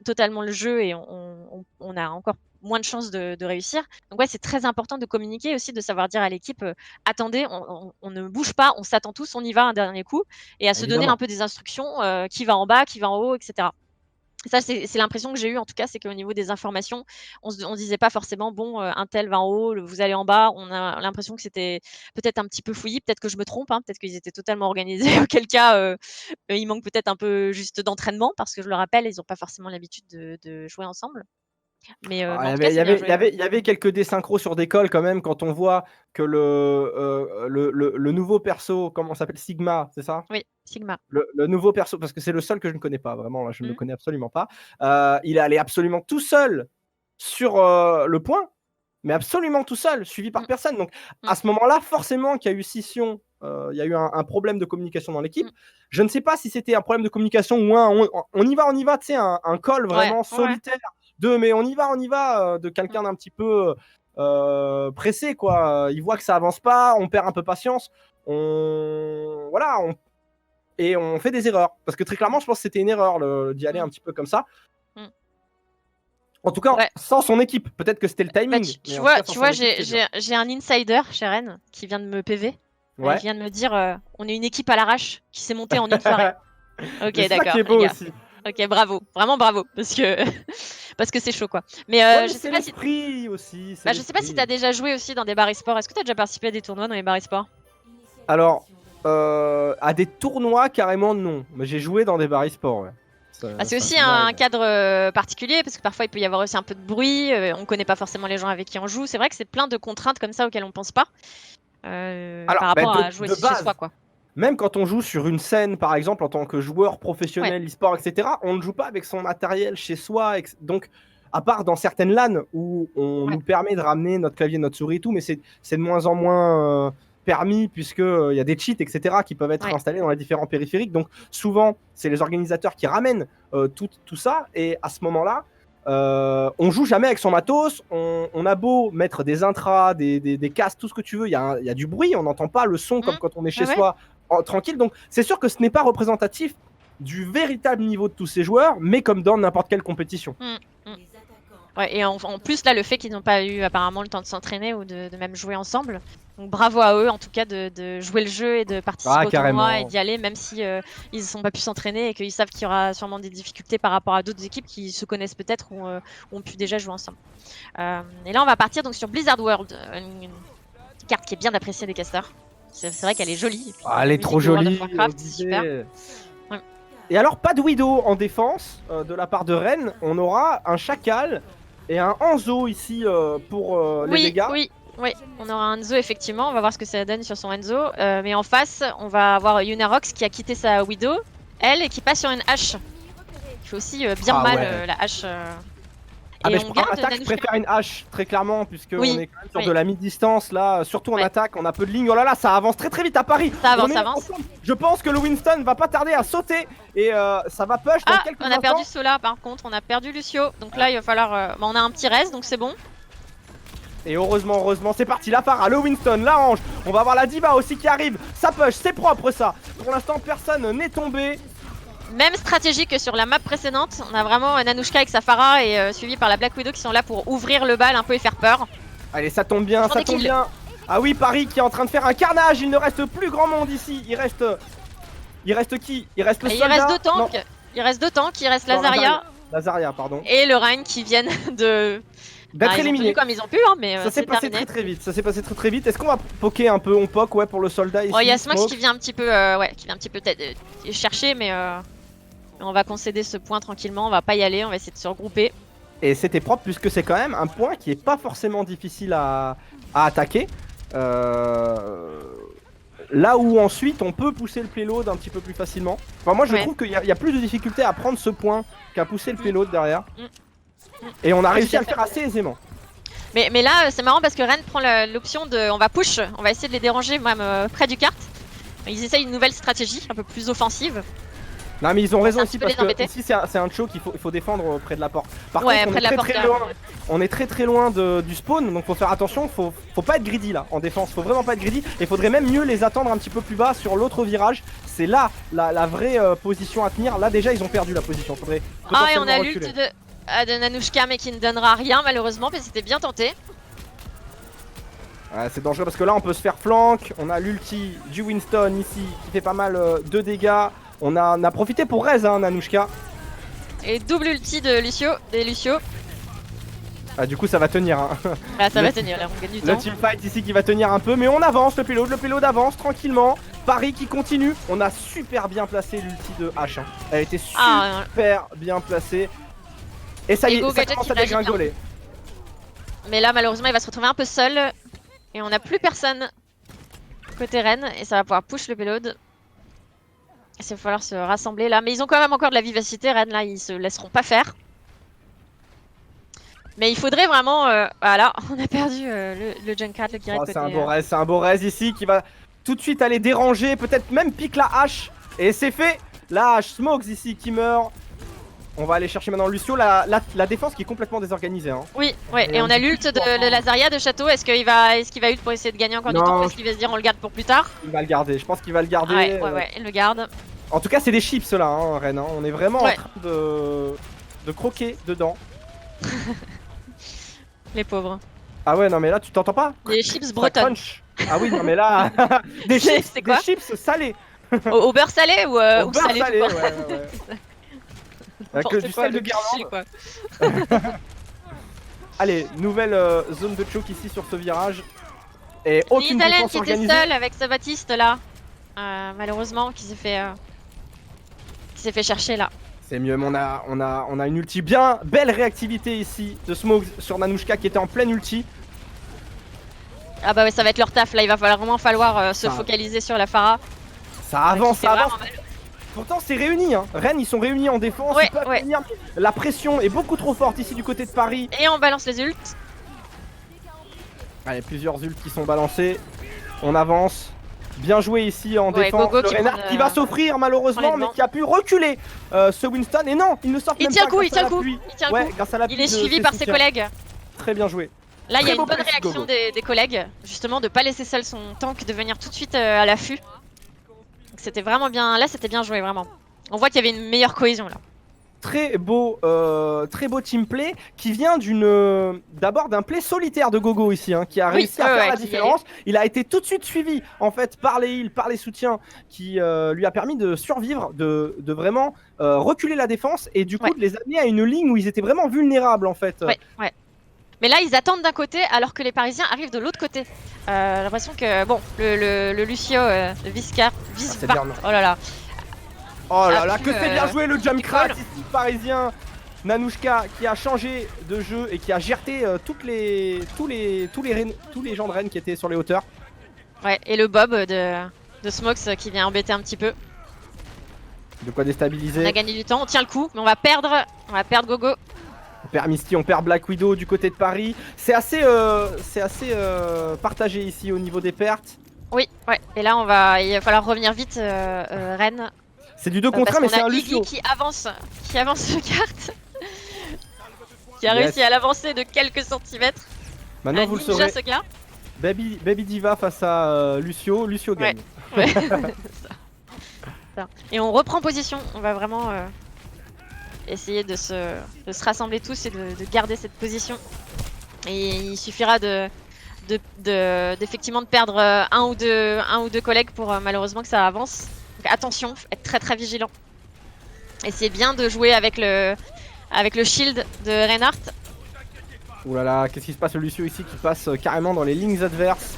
totalement le jeu et on a encore moins de chances de réussir. Donc ouais, c'est très important de communiquer aussi, de savoir dire à l'équipe, attendez, on ne bouge pas, on s'attend tous, on y va un dernier coup, et à se donner un peu des instructions, qui va en bas, qui va en haut, etc. Ça, c'est l'impression que j'ai eue, en tout cas, c'est qu'au niveau des informations, on se disait pas forcément, bon, un tel va en haut, vous allez en bas. On a l'impression que c'était peut-être un petit peu fouillis, peut-être que je me trompe, hein, peut-être qu'ils étaient totalement organisés, auquel cas, il manque peut-être un peu juste d'entraînement, parce que je le rappelle, ils n'ont pas forcément l'habitude de jouer ensemble. Mais en tout cas, c'est bien joué. Il y avait quelques désynchros sur des calls quand même, quand on voit que le nouveau perso, comment on s'appelle, Sigma, c'est ça? Oui, Sigma. Le nouveau perso, parce que c'est le seul que je ne connais pas, vraiment, là, je ne le connais absolument pas. Il est allé absolument tout seul sur le point, mais absolument tout seul, suivi par personne. Donc à ce moment-là, forcément qu'il y a eu scission, il y a eu un problème de communication dans l'équipe. Je ne sais pas si c'était un problème de communication ou on y va, tu sais, un call vraiment solitaire mais on y va, de quelqu'un d'un petit peu pressé, quoi. Il voit que ça avance pas, on perd un peu patience, et on fait des erreurs. Parce que très clairement, je pense que c'était une erreur d'y aller un petit peu comme ça. En tout cas, sans son équipe. Peut-être que c'était le timing. Bah, tu vois, j'ai un insider chez Rennes qui vient de me PV. Il vient de me dire on est une équipe à l'arrache qui s'est montée en une soirée. Ok, d'accord. C'est ça qui est beau aussi. Ok, bravo, vraiment bravo, parce que c'est chaud, quoi. Mais je sais pas si aussi. je sais pas si t'as déjà joué aussi dans des bars e-sport. Est-ce que t'as déjà participé à des tournois dans les bars e-sport? Alors, à des tournois carrément non, mais j'ai joué dans des bars e-sport. Ouais. C'est aussi un cadre particulier, parce que parfois il peut y avoir aussi un peu de bruit. On connaît pas forcément les gens avec qui on joue. C'est vrai que c'est plein de contraintes comme ça auxquelles on pense pas par rapport à jouer chez soi, quoi. Même quand on joue sur une scène, par exemple, en tant que joueur professionnel, e-sport, etc., on ne joue pas avec son matériel chez soi. Donc, à part dans certaines LAN où on nous permet de ramener notre clavier, notre souris et tout, mais c'est de moins en moins permis, puisqu'il y a des cheats, etc., qui peuvent être installés dans les différents périphériques. Donc, souvent, c'est les organisateurs qui ramènent tout ça. Et à ce moment-là, on joue jamais avec son matos. On a beau mettre des intras, des casques, tout ce que tu veux, il y a du bruit, on n'entend pas le son comme quand on est chez soi tranquille. Donc c'est sûr que ce n'est pas représentatif du véritable niveau de tous ces joueurs, mais comme dans n'importe quelle compétition. Ouais, et en plus là, le fait qu'ils n'ont pas eu apparemment le temps de s'entraîner ou de même jouer ensemble. Donc bravo à eux en tout cas de jouer le jeu et de participer au tournoi et d'y aller, même si ils ne sont pas pu s'entraîner et qu'ils savent qu'il y aura sûrement des difficultés par rapport à d'autres équipes qui se connaissent peut-être ou ont pu déjà jouer ensemble. Et là on va partir donc sur Blizzard World, une carte qui est bien appréciée des casters. C'est vrai qu'elle est jolie. Elle est trop jolie. Super. Et alors pas de Widow en défense de la part de Rennes, on aura un Chacal et un Hanzo ici pour les dégâts. Oui, on aura un Hanzo effectivement, on va voir ce que ça donne sur son Hanzo. Mais en face, on va avoir Yunarox qui a quitté sa Widow, elle, et qui passe sur une hache. Il fait aussi bien mal la hache. Ah Et mais on en garde attaque, je Nanushka. préfère une hache, très clairement, puisque Oui, on est quand même sur oui. de la mi-distance, là, surtout en Ouais. attaque, on a peu de lignes. Oh là là, ça avance très très vite à Paris. Ça avance, On est ça avance. ensemble. Je pense que le Winston va pas tarder à sauter, et ça va push dans Ah, quelques on a instants. perdu Sola par contre, on a perdu Lucio. Donc là, il va falloir. Bah, on a un petit reste, donc c'est bon. Et heureusement, c'est parti, la Pharah, le Winston, la Ange. On va voir la Diva aussi qui arrive. Ça push, c'est propre ça. Pour l'instant, personne n'est tombé. Même stratégie que sur la map précédente. On a vraiment Nanushka avec sa Pharah et suivi par la Black Widow qui sont là pour ouvrir le bal un peu et faire peur. Allez, ça tombe bien, Prends ça des tombe kills. bien. Ah oui, Paris qui est en train de faire un carnage. Il ne reste plus grand monde ici. Il reste qui? Il reste le Et il soldat. reste deux tanks. Non, Il reste deux tanks. Il reste non, Lazaria Lazaria, pardon. et le Reign qui viennent de. D'être Ils ont éliminé. tenu comme ils ont pu, hein, mais Ça s'est c'est passé terminé. très vite. Ça s'est passé très vite. Est-ce qu'on va poker un peu? On poke, ouais, pour le soldat ici. Oh, il y a Smox Smoke. qui vient un petit peu, qui vient un petit peu peut-être chercher, mais on va concéder ce point tranquillement. On va pas y aller. On va essayer de se regrouper. Et c'était propre puisque c'est quand même un point qui est pas forcément difficile à attaquer. Là où ensuite on peut pousser le payload un petit peu plus facilement. Enfin moi je Ouais. trouve qu'il y a plus de difficulté à prendre ce point qu'à pousser le payload derrière. Mm. Et on a Ouais, réussi tout à à le fait. faire assez aisément. Mais là, c'est marrant parce que Ren prend l'option de. On va push. On va essayer de les déranger même près du kart. Ils essayent une nouvelle stratégie un peu plus offensive. Non mais ils ont raison un aussi petit peu parce les embêter. que ici c'est un choke qu'il faut défendre près de la porte. Par Ouais, contre près de la porte. très loin. On est très loin du spawn, donc faut faire attention, faut pas être greedy là en défense, faut vraiment pas être greedy. Et faudrait même mieux les attendre un petit peu plus bas sur l'autre virage. C'est là la vraie position à tenir. Là déjà ils ont perdu la position, faudrait Ah, et on a potentiellement l'ult reculer. de Nanushka, mais qui ne donnera rien malheureusement, parce que c'était bien tenté. Ouais, c'est dangereux parce que là on peut se faire flank. On a l'ulti du Winston ici qui fait pas mal de dégâts. On a profité pour raise hein, Nanushka. Et double ulti de Lucio. Ah, du coup ça va tenir hein. Ah, ça Le- va tenir là, on gagne du Le temps. teamfight ici qui va tenir un peu, mais on avance, le payload avance tranquillement. Paris qui continue, on a super bien placé l'ulti de H. Hein. Elle était Ah, super bien placée. Et ça y Et est, Go ça Gadget commence qui à magie bien. dégringoler. mais là malheureusement il va se retrouver un peu seul. Et on n'a plus personne côté Rennes. Et ça va pouvoir push le payload. Il va falloir se rassembler là. Mais ils ont quand même encore de la vivacité, Rennes là, ils se laisseront pas faire. Mais il faudrait vraiment. Voilà, on a perdu le Junkrat, le Kiret Oh, côté. c'est un beau raise ici qui va tout de suite aller déranger, peut-être même pique la hache. Et c'est fait, la hache Smokes ici qui meurt. On va aller chercher maintenant Lucio, la défense qui est complètement désorganisée. Hein. Oui, ouais, Et et un on a petit l'ult peu de Lazaria de Château. Est-ce qu'il va ult pour essayer de gagner encore du Non, temps? Ou est-ce qu'il va se dire on le garde pour plus tard? Il va le garder, je pense qu'il va le garder. Ouais, il le garde. En tout cas, c'est des chips là, hein, Rennes. Hein. On est vraiment Ouais. en train de croquer dedans. Les pauvres. Ah ouais, non mais là tu t'entends pas? Les chips Ça bretonnes. crunch. Ah oui, non mais là, des chips, C'est quoi? des chips salés. Au beurre salé ou Au beurre salé salé, tout ouais, court? ouais. Avec N'importe du quoi, sel de le cliché, Guirlande. quoi. Allez, nouvelle zone de choke ici sur ce virage. Et aucune L'Italienne défense qui était organisée. seule avec sa Baptiste là. Malheureusement, qui s'est fait chercher là. C'est mieux, mais on a une ulti bien. Belle réactivité ici de Smokes sur Nanushka qui était en pleine ulti. Ah bah ouais, ça va être leur taf là. Il va vraiment falloir se Ça- focaliser sur la Pharah. Ça avance, qui fait ça avance. vraiment mal. Pourtant c'est réuni, hein. Rennes ils sont réunis en défense, Ouais, ils peuvent ouais. tenir. La pression est beaucoup trop forte ici du côté de Paris. Et on balance les ults. Allez, plusieurs ults qui sont balancés. On avance. Bien joué ici en Ouais, défense. Gogo Le qui Reinhardt prend le- qui va s'offrir malheureusement, prend les mais devants. qui a pu reculer ce Winston. Et non, il ne sort Il même tient pas le coup, il grâce à tient le coup. l'appui. Il tient le Ouais, coup. grâce à l'appui Il est de suivi par ses soutiens. collègues. Très bien joué. Là, il y a Très une beau bonne play, réaction Gogo. des collègues, justement, de pas laisser seul son tank, de venir tout de suite à l'affût. Donc c'était vraiment bien. Là, c'était bien joué, vraiment. On voit qu'il y avait une meilleure cohésion là. Très beau team play qui vient d'abord d'un play solitaire de Gogo ici, hein, qui a Oui, réussi à ouais, faire ouais, la qui y différence. Il a été tout de suite suivi en fait par les heals, par les soutiens, qui lui a permis de survivre, de vraiment reculer la défense et du coup Ouais. de les amener à une ligne où ils étaient vraiment vulnérables en fait. Ouais. Mais là, ils attendent d'un côté alors que les Parisiens arrivent de l'autre côté. J'ai l'impression que, bon, le Lucio, le Viscar, c'est bien, non. oh là là. Oh là a là, pu, que c'est bien joué le jump crack école. ici parisien. Nanushka qui a changé de jeu et qui a gerté tous les gens de Rennes qui étaient sur les hauteurs. Ouais, et le Bob de Smokes qui vient embêter un petit peu. De quoi On déstabiliser. a gagné du temps, on tient le coup, mais on va perdre Gogo. perd Misty, on perd Black Widow du côté de Paris. C'est assez, partagé ici au niveau des pertes. Oui, ouais. Et là, il va falloir revenir vite, Rennes. C'est du 2 contre 1, mais c'est un Iggy Lucio. qui avance de carte. Qui a réussi à l'avancer de quelques centimètres. Maintenant, vous le saurez. Ce gars. Baby Diva face à Lucio. Lucio gagne. Ouais. Ça. Et on reprend position. On va vraiment essayer de se rassembler tous et de garder cette position. Et il suffira effectivement de perdre un ou deux collègues pour malheureusement que ça avance. Donc attention, être très très vigilant. Essayez bien de jouer avec le shield de Reinhardt. Ouh là là, qu'est-ce qui se passe, le Lucio ici qui passe carrément dans les lignes adverses.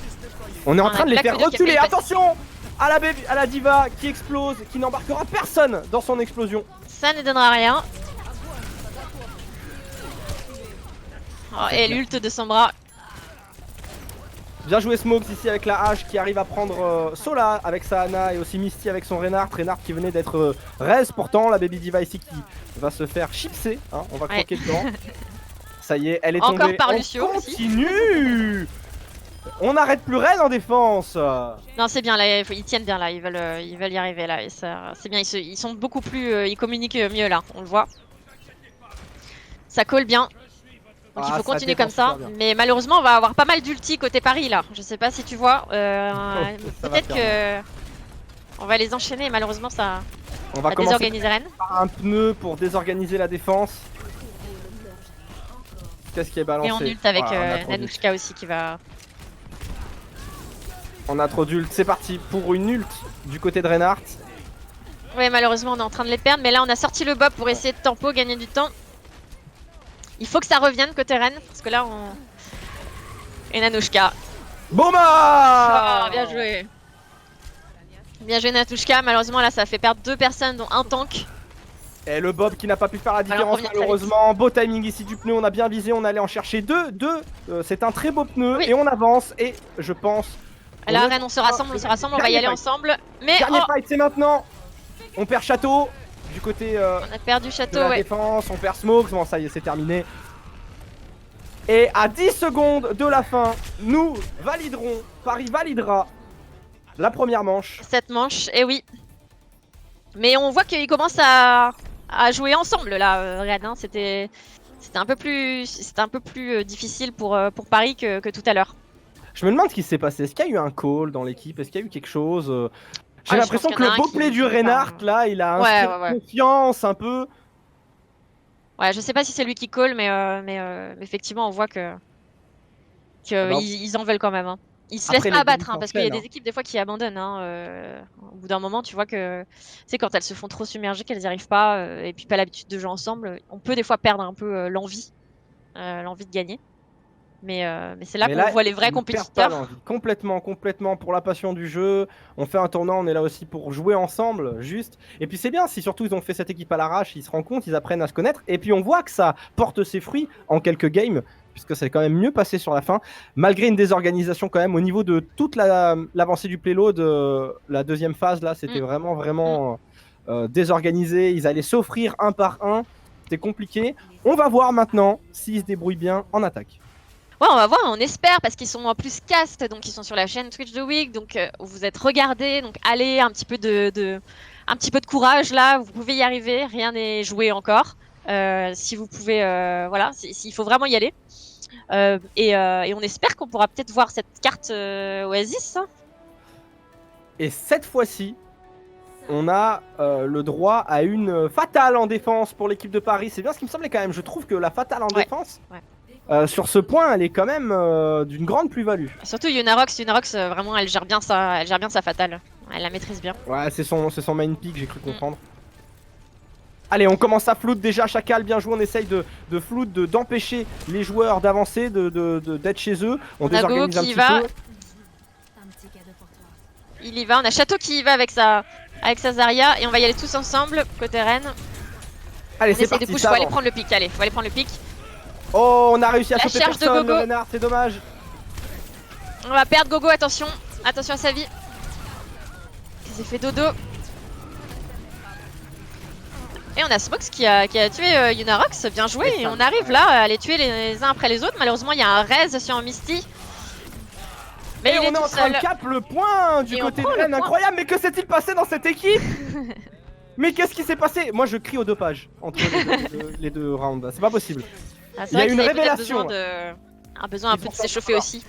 On est en train de les faire reculer. Attention à la Diva qui explose, qui n'embarquera personne dans son explosion. Ça ne donnera rien. Oh, et l'ult de Sombra. Bien joué Smokes ici avec la hache qui arrive à prendre Sola avec sa Ana et aussi Misty avec son Reinhardt. Reinhardt qui venait d'être raise pourtant. La Baby Diva ici qui va se faire chipser. Hein, on va croquer dedans. Ça y est, elle est tombée. Encore par Lucio. On continue. On n'arrête plus Rennes en défense. Non, c'est bien là, ils tiennent bien là, ils veulent y arriver là. C'est bien, ils sont beaucoup plus, ils communiquent mieux là, on le voit. Ça colle bien. Donc il faut continuer comme ça, mais malheureusement on va avoir pas mal d'ulti côté Paris là. Je sais pas si tu vois, peut-être que on va les enchaîner. Malheureusement ça va désorganiser Rennes. Un pneu pour désorganiser la défense. Qu'est-ce qui est balancé? Et on ult avec Nanushka aussi qui va. On a trop d'ult, c'est parti pour une ult du côté de Reinhardt. Ouais, malheureusement on est en train de les perdre, mais là on a sorti le bob pour essayer de tempo, gagner du temps. Il faut que ça revienne côté Rennes, parce que là on... Et Nanushka. Bomba! Bien joué. Bien joué Nanushka, malheureusement là ça fait perdre 2 personnes dont un tank. Et le Bob qui n'a pas pu faire la différence malheureusement. Beau timing ici du pneu, on a bien visé, on allait en chercher deux. C'est un très beau pneu et on avance et je pense... Là Rennes on se rassemble, on va y aller ensemble. Mais dernier fight c'est maintenant. On perd Château du côté on a perdu Château, de la défense, on perd Smokes, bon ça y est c'est terminé. Et à 10 secondes de la fin, nous validerons, Paris validera la première manche. Cette manche, et oui. Mais on voit qu'ils commencent à jouer ensemble là, Rennes. Hein. C'était un peu plus difficile pour Paris que tout à l'heure. Je me demande ce qui s'est passé. Est-ce qu'il y a eu un call dans l'équipe? Est-ce qu'il y a eu quelque chose? J'ai l'impression que le beau play du Reinhardt là, il a inspiré confiance un peu. Ouais, je sais pas si c'est lui qui call, mais effectivement, on voit ils en veulent quand même. Hein. Ils se laissent pas abattre, hein, parce qu'il y a des équipes des fois qui abandonnent. Hein, au bout d'un moment, tu vois que, quand elles se font trop submerger, qu'elles n'y arrivent pas, et puis pas l'habitude de jouer ensemble, on peut des fois perdre un peu l'envie de gagner. Mais c'est là qu'on voit les vrais compétiteurs. Complètement pour la passion du jeu. On fait un tournoi, on est là aussi pour jouer ensemble, juste. Et puis c'est bien, si surtout ils ont fait cette équipe à l'arrache, ils se rendent compte, ils apprennent à se connaître. Et puis on voit que ça porte ses fruits en quelques games, puisque c'est quand même mieux passé sur la fin. Malgré une désorganisation quand même au niveau de toute l'avancée du payload, la deuxième phase là, c'était vraiment désorganisé. Ils allaient s'offrir un par un. C'était compliqué. On va voir maintenant s'ils se débrouillent bien en attaque. Ouais, on va voir, on espère, parce qu'ils sont en plus cast, donc ils sont sur la chaîne Twitch de Week, donc vous êtes regardés, donc allez, un petit peu de courage là, vous pouvez y arriver, rien n'est joué encore. Si vous pouvez, voilà, il faut vraiment y aller. Et on espère qu'on pourra peut-être voir cette carte Oasis. Hein. Et cette fois-ci, on a le droit à une fatale en défense pour l'équipe de Paris. C'est bien ce qui me semblait quand même. Je trouve que la fatale en défense... sur ce point, elle est quand même d'une grande plus-value. Surtout Yunarox, vraiment, elle gère bien sa fatale. Elle la maîtrise bien. Ouais, c'est son main pick, j'ai cru comprendre. Allez, on commence à flout déjà. Chacal, bien joué. On essaye de flout, d'empêcher les joueurs d'avancer, d'être chez eux. On désorganise un petit peu. Il y va. On a Château qui y va avec sa Zarya et on va y aller tous ensemble côté Rennes. Allez, c'est parti. Il faut aller prendre le pic. Allez, faut aller prendre le pic. Oh, on a réussi à choper personne, le Reinhardt, c'est dommage. On va perdre Gogo, attention à sa vie. Il s'est fait dodo. Et on on a Smox qui a tué Yunarox, bien joué, et on arrive là à les tuer les uns après les autres. Malheureusement, il y a un raise sur Misty. Mais et on est en train de cap le point du côté de Rennes, incroyable, mais que s'est-il passé dans cette équipe? Mais qu'est-ce qui s'est passé? Moi je crie au dopage entre les deux rounds, c'est pas possible. Ah, il y a une révélation. Un besoin un peu de s'échauffer aussi.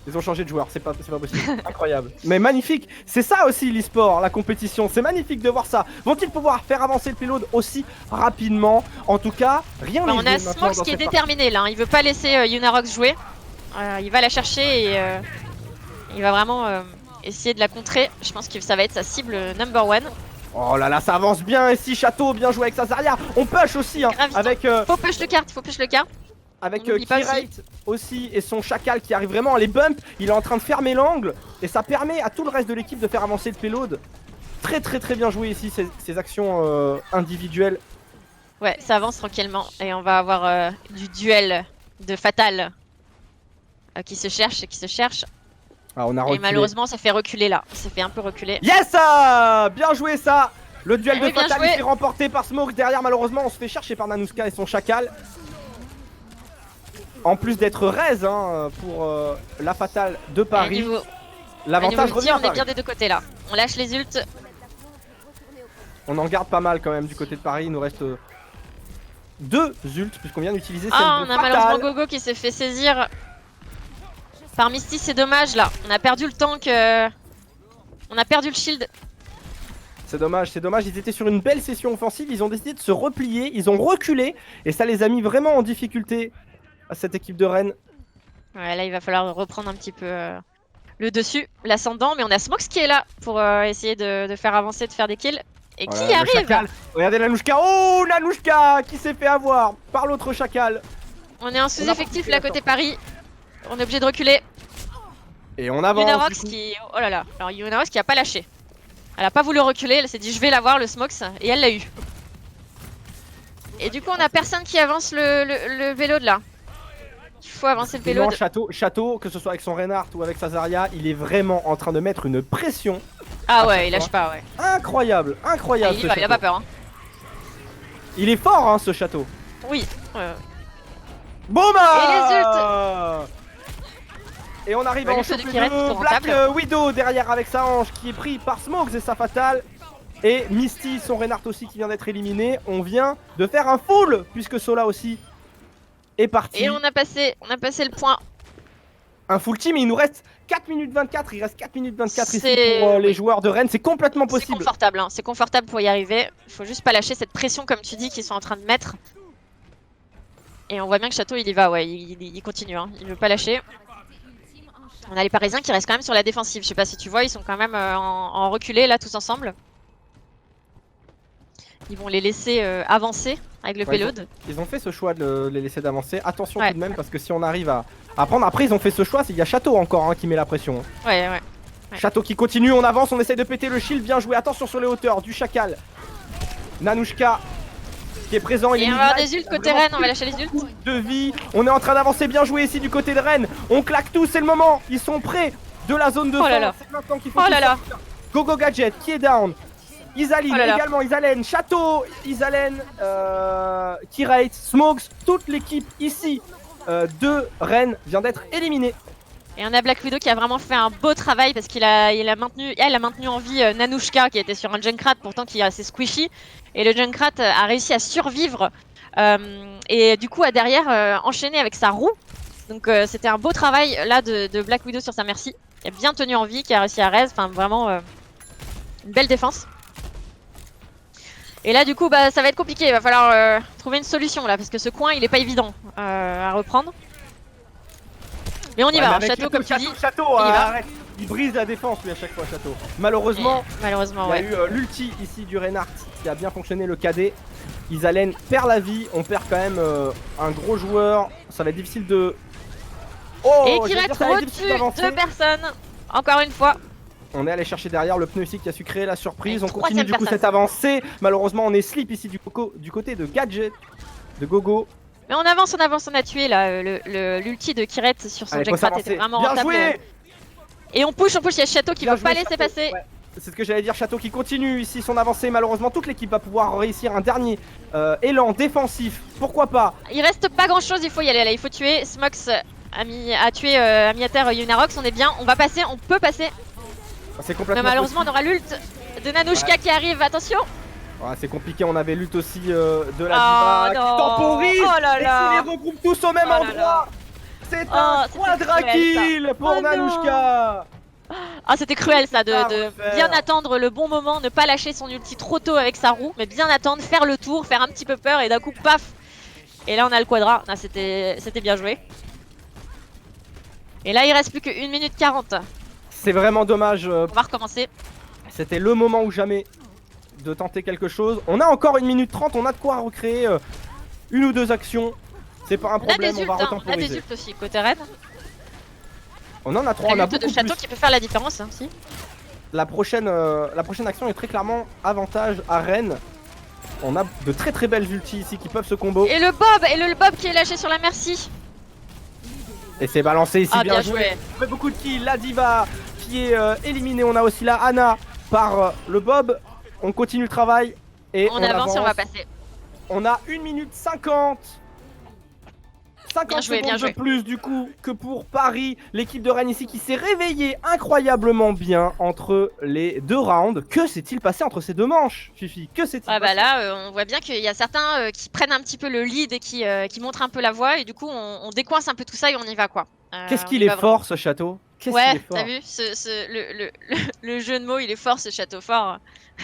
Ils ont changé de joueur, c'est pas possible. Incroyable. Mais magnifique, c'est ça aussi l'e-sport, la compétition, c'est magnifique de voir ça. Vont-ils pouvoir faire avancer le payload aussi rapidement? En tout cas, rien n'est On a Smox qui est déterminé là, il veut pas laisser Yunarox jouer. Il va la chercher et il va vraiment essayer de la contrer. Je pense que ça va être sa cible number one. Oh là là, ça avance bien ici, Château, bien joué avec sa Zarya. On push aussi hein, avec... Faut push le carte, Avec Kirate aussi et son chacal qui arrive vraiment à les bump. Il est en train de fermer l'angle et ça permet à tout le reste de l'équipe de faire avancer le payload. Très bien joué ici ces actions individuelles. Ouais, ça avance tranquillement et on va avoir du duel de Fatal qui se cherche. Ah, on a reculé. Et malheureusement ça fait reculer là, ça fait un peu reculer. Yes, bien joué ça. Le duel de Fatal est remporté par Smoke. Derrière malheureusement on se fait chercher par Nanushka et son chacal. En plus d'être raise hein, pour la Fatale de Paris, l'avantage revient à Paris. On est bien des deux côtés là. On lâche les ults. On en garde pas mal quand même du côté de Paris. Il nous reste 2 ults puisqu'on vient d'utiliser celle de on a Fatal. malheureusement Gogo qui s'est fait saisir par Misty. C'est dommage là. On a perdu le tank. On a perdu le shield. C'est dommage, ils étaient sur une belle session offensive. Ils ont décidé de se replier. Ils ont reculé et ça les a mis vraiment en difficulté à cette équipe de Rennes. Ouais, là il va falloir reprendre un petit peu le dessus, l'ascendant, mais on a Smox qui est là pour essayer de faire avancer, de faire des kills. Et qui arrive? Regardez Nanushka, oh Nanushka qui s'est fait avoir par l'autre chacal. On est en sous-effectif là côté Paris, on est obligé de reculer. Et on avance. Yunarox qui... Oh là là, alors Yunarox qui a pas lâché. Elle a pas voulu reculer, elle s'est dit je vais l'avoir le Smox, et elle l'a eu. Et du coup on a personne qui avance le vélo de là. Il faut avancer le payload. Château, que ce soit avec son Reinhardt ou avec sa Zarya, il est vraiment en train de mettre une pression. Ah ouais, il lâche pas, ouais. Incroyable. Il a pas peur. Hein. Il est fort, hein, ce Château. Oui. Boum. Et les ults. Et on arrive en choc de Black Widow derrière avec sa hanche qui est pris par Smokes et sa Fatale. Et Misty, son Reinhardt aussi qui vient d'être éliminé. On vient de faire un full puisque Sola aussi est parti. Et on a passé le point. Un full team, il nous reste 4 minutes 24, il reste 4 minutes 24 ici pour les joueurs de Rennes, c'est complètement possible. C'est confortable, hein. C'est confortable pour y arriver. Il faut juste pas lâcher cette pression comme tu dis qu'ils sont en train de mettre. Et on voit bien que Château il y va, ouais, il continue, hein. Il veut pas lâcher. On a les Parisiens qui restent quand même sur la défensive, je sais pas si tu vois, ils sont quand même en reculé là tous ensemble. Ils vont les laisser avancer avec le payload. Ils ont fait ce choix de les laisser d'avancer. Attention tout de même parce que si on arrive à prendre... Après ils ont fait ce choix, il y a Château encore hein, qui met la pression. Ouais. Château qui continue, on avance, on essaye de péter le shield, bien joué. Attention sur les hauteurs du chacal. Nanushka qui est présent. Et on va avoir des ults côté Rennes, on va lâcher les ults. De vie, on est en train d'avancer, bien joué ici du côté de Rennes. On claque tout, c'est le moment. Ils sont près de la zone de fin. C'est maintenant qu'il faut Gogo Gadget qui est down. Isaline également, Isalen, Château, Isalen, Kirate, Smokes, toute l'équipe ici de Rennes vient d'être éliminée. Et on a Black Widow qui a vraiment fait un beau travail parce qu'elle a maintenu en vie Nanushka qui était sur un Junkrat pourtant qui est assez squishy. Et le Junkrat a réussi à survivre et du coup a derrière enchaîné avec sa roue. Donc c'était un beau travail là de Black Widow sur sa Mercy. Qui a bien tenu en vie, qui a réussi à raise, enfin vraiment une belle défense. Et là du coup bah ça va être compliqué, il va falloir trouver une solution là parce que ce coin il est pas évident à reprendre. Mais on y va, Château comme tu dis. Château, il brise la défense lui à chaque fois Château. Malheureusement, il y a eu l'ulti ici du Reinhardt qui a bien fonctionné, le KD. Isalen perd la vie, on perd quand même un gros joueur, ça va être difficile de... Oh, et qui reste au-dessus de personnes, encore une fois. On est allé chercher derrière le pneu ici qui a su créer la surprise. On continue du coup cette avancée. Malheureusement on est slip ici du côté de Gadget, de Gogo. Mais on avance, on a tué là l'ulti de Kirette sur son Jackrat était vraiment rentable. Joué. Et on push, il y a Château qui veut pas laisser passer. C'est ce que j'allais dire, Château qui continue ici son avancée. Malheureusement, toute l'équipe va pouvoir réussir un dernier élan défensif. Pourquoi pas? Il reste pas grand chose, il faut y aller là. Il faut tuer. Smox a tué à terre Yunarox. On est bien, on va passer, on peut passer. C'est complètement. Mais malheureusement, on aura l'ult de Nanushka qui arrive. Attention. Ouais, c'est compliqué, on avait l'ult aussi de la Diva qui temporise. Oh là là. Et qui les regroupe tous au même endroit. C'est un quadra kill pour Nanushka. Ah, c'était cruel ça, de refaire. bien attendre le bon moment, ne pas lâcher son ulti trop tôt avec sa roue, mais bien attendre, faire le tour, faire un petit peu peur et d'un coup, paf. Et là, on a le quadra. Ah, c'était bien joué. Et là, il reste plus que 1 minute 40. C'est vraiment dommage. On va recommencer. C'était le moment ou jamais de tenter quelque chose. On a encore 1 minute 30, on a de quoi recréer une ou deux actions. C'est pas un problème, on va on a des retemporiser. ults aussi côté Rennes. On en a 3, on a L'ult beaucoup de Château plus. qui peut faire la différence hein, aussi. La prochaine action est très clairement avantage à Rennes. On a de très très belles ultis ici qui peuvent se combo. Et le Bob qui est lâché sur la Merci. Et c'est balancé ici, Ah, bien bien joué. joué. On fait beaucoup de kills, la Diva qui est éliminée. On a aussi la Ana par le Bob. On continue le travail et On avance et on va passer. On a 1 minute 50. 50 Bien joué, secondes bien joué. de plus du coup que pour Paris. L'équipe de Rennes ici qui s'est réveillée incroyablement bien entre les deux rounds. Que s'est-il passé entre ces deux manches, Fifi? Que s'est-il Ah bah passé? là, on voit bien qu'il y a certains qui prennent un petit peu le lead et qui montrent un peu la voie et du coup on décoince un peu tout ça et on y va quoi. Qu'est-ce On qu'il y est va fort ce château? Qu'est-ce qu'il Ouais, est fort? t'as vu le jeu de mots, il est fort ce château fort.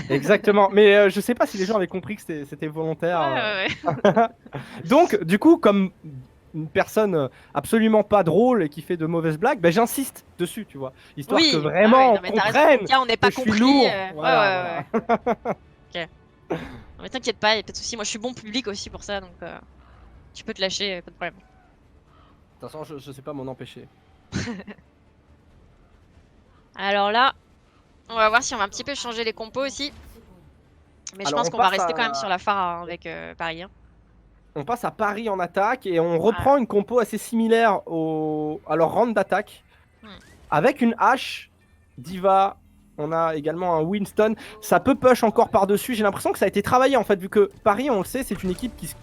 Exactement, mais je sais pas si les gens avaient compris que c'était volontaire. Ouais. Donc, du coup, comme une personne absolument pas drôle et qui fait de mauvaises blagues, ben, j'insiste dessus, tu vois. Histoire Oui, que ah vraiment ouais, non, on mais t'as raison, comprenne tiens, on n'est pas que je suis compris. lourd. Ouais. Voilà, Ok. Non, mais t'inquiète pas, y a pas de soucis. Moi je suis bon public aussi pour ça donc tu peux te lâcher, pas de problème. De toute façon, je sais pas m'en empêcher. Alors là, on va voir si on va un petit peu changer les compos aussi. Mais je Alors, pense on qu'on va passe rester à- quand même sur la Pharah hein, avec Paris. Hein. On passe à Paris en attaque et on reprend une compo assez similaire à leur round d'attaque. Avec une hache, Diva, on a également un Winston. Ça peut push encore par-dessus. J'ai l'impression que ça a été travaillé en fait, vu que Paris, on le sait, c'est une équipe qui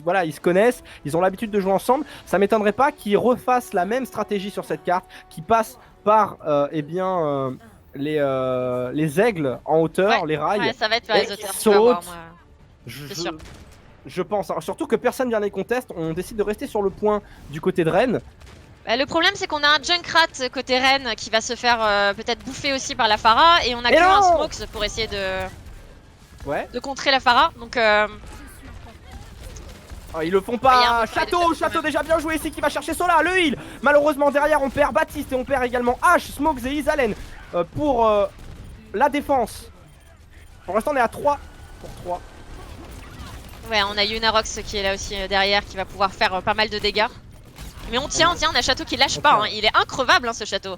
voilà, ils se connaissent, ils ont l'habitude de jouer ensemble. Ça m'étonnerait pas qu'ils refassent la même stratégie sur cette carte, qui passe par les aigles en hauteur, les rails. Ouais, ça va être et les qui auteurs, tu vas voir, sautent. moi. Je, C'est sûr. je pense, hein. Surtout que personne vient les conteste, on décide de rester sur le point du côté de Rennes. Bah, le problème c'est qu'on a un Junkrat côté Rennes qui va se faire peut-être bouffer aussi par la Pharah et on a Et que un non Smokes pour essayer Ouais. de contrer la Pharah. Donc Ah, ils le font Il y a un pas. bon travail de Château, fait, quand Château même. déjà bien joué ici qui va chercher Sola, le heal. Malheureusement derrière on perd Baptiste et on perd également H, Smokes et Isalen pour la défense. Pour l'instant on est à 3 pour 3. ouais, on a Yunarox qui est là aussi derrière qui va pouvoir faire pas mal de dégâts. Mais on tient, on a Château qui lâche pas, hein. Il est increvable hein, ce Château.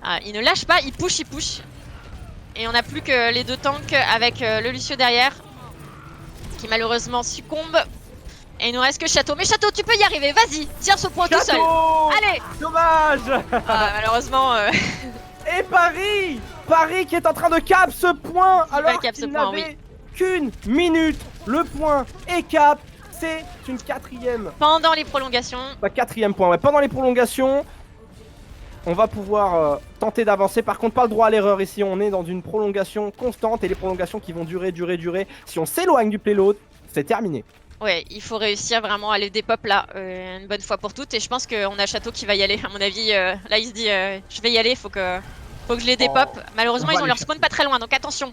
Ah, il ne lâche pas, il push. Et on a plus que les deux tanks avec le Lucio derrière qui malheureusement succombe. Et il nous reste que Château. Mais Château, tu peux y arriver, vas-y, tire ce point tout seul. Château Allez. Dommage. Ah, malheureusement, Et Paris, Paris qui est en train de cap ce point alors cap ce qu'il point, n'avait qu'une minute. Le point est cap, c'est une quatrième. pendant les prolongations. Bah, quatrième point, ouais. Pendant les prolongations, on va pouvoir tenter d'avancer. Par contre, pas le droit à l'erreur ici. On est dans une prolongation constante et les prolongations qui vont durer. Si on s'éloigne du payload, c'est terminé. Ouais, il faut réussir vraiment à les dépop là, une bonne fois pour toutes. Et je pense qu'on a Château qui va y aller. À mon avis, là il se dit je vais y aller, faut que je les dépop. Malheureusement, on va ils ont les leur spawn pas très loin, donc attention.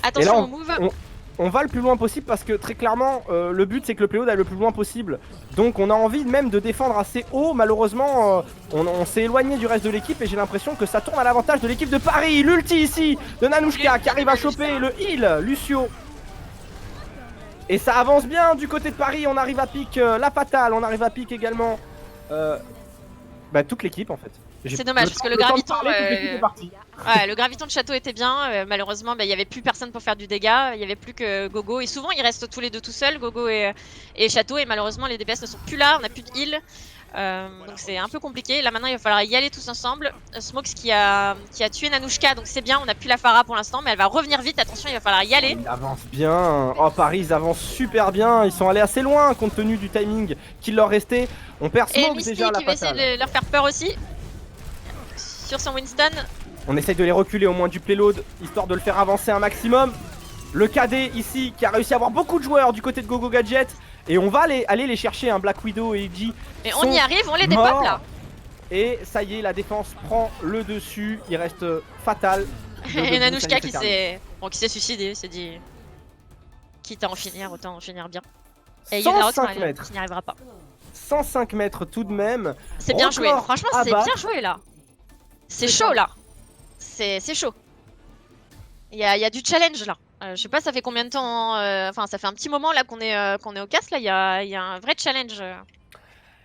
Et Attention là, au move. on va le plus loin possible parce que très clairement, le but c'est que le payload aille le plus loin possible. Donc on a envie même de défendre assez haut. Malheureusement, on s'est éloigné du reste de l'équipe et j'ai l'impression que ça tourne à l'avantage de l'équipe de Paris. L'ulti ici de Nanushka qui arrive à choper le heal, Lucio. Et ça avance bien du côté de Paris. On arrive à pique la fatale, on arrive à pique également toute l'équipe en fait. C'est dommage parce que le temps de graviton, parler, toute l'équipe est partie. ouais, le graviton de Château était bien. Malheureusement, il y avait plus personne pour faire du dégât. Il y avait plus que Gogo. Et souvent, ils restent tous les deux tout seuls, Gogo et Château. Et malheureusement, les DPS ne sont plus là. On n'a plus de heal. Donc c'est un peu compliqué. Là maintenant il va falloir y aller tous ensemble. Smokes qui a tué Nanushka, donc c'est bien, on a plus la Pharah pour l'instant, mais elle va revenir vite, attention il va falloir y aller. Ils avancent bien. Oh, Paris, ils avancent super bien. Ils sont allés assez loin compte tenu du timing qu'il leur restait. On perd Et Smoke Misty déjà à la qui va essayer fatale. de leur faire peur aussi. Sur son Winston. On essaye de les reculer au moins du payload, histoire de le faire avancer un maximum. Le KD ici, qui a réussi à avoir beaucoup de joueurs du côté de GoGo Gadget. Et on va aller les chercher, un Black Widow et Iggy. Et on y arrive, on les dépop là. Et ça y est, la défense prend le dessus. Il reste fatal. Et Nanushka qui s'est suicidé, s'est dit quitte à en finir, autant en finir bien. Et 105 mètres. Qui n'y arrivera pas. 105 mètres tout de même. C'est bien joué, franchement c'est bien joué là. C'est chaud là. C'est chaud. Il y a du challenge là. Je sais pas ça fait combien de temps, enfin ça fait un petit moment là qu'on est au casse là, il y a un vrai challenge.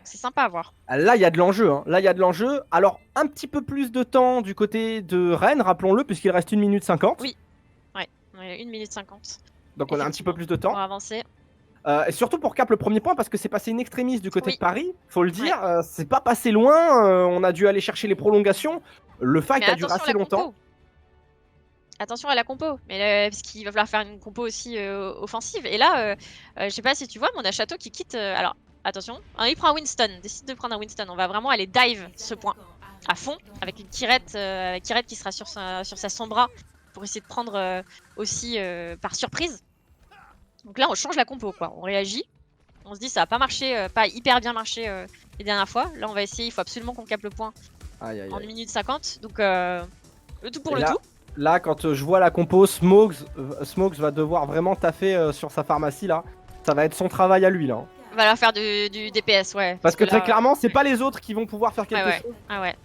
C'est sympa à voir. Là, il y a de l'enjeu. Hein. Là, il y a de l'enjeu. Alors, un petit peu plus de temps du côté de Rennes, rappelons-le, puisqu'il reste 1 minute 50. Oui. Ouais, 1 minute 50. Donc, on a un petit peu plus de temps. Pour avancer. Et surtout pour cap le premier point, parce que c'est passé in extremis du côté Oui. de Paris. Faut le dire, c'est pas passé loin. On a dû aller chercher les prolongations. Le fight a duré assez longtemps. Attention à la compo, mais parce qu'il va falloir faire une compo aussi offensive. Et là, je sais pas si tu vois, mais on a Château qui quitte. Alors, attention, il prend un Winston, décide de prendre un Winston. On va vraiment aller dive ce point à fond avec une Kirette, qui sera sur sa Sombra pour essayer de prendre aussi par surprise. Donc là, on change la compo, quoi. On réagit. On se dit ça va pas marché, pas hyper bien marché les dernières fois. Là, on va essayer. Il faut absolument qu'on capte le point en 1 minute 50. Donc le tout pour le tout. Là, quand je vois la compo, Smokes va devoir vraiment taffer sur sa pharmacie là. Ça va être son travail à lui là. Il va leur faire du DPS, ouais. Parce que très clairement, c'est pas les autres qui vont pouvoir faire quelque chose. Ah ouais.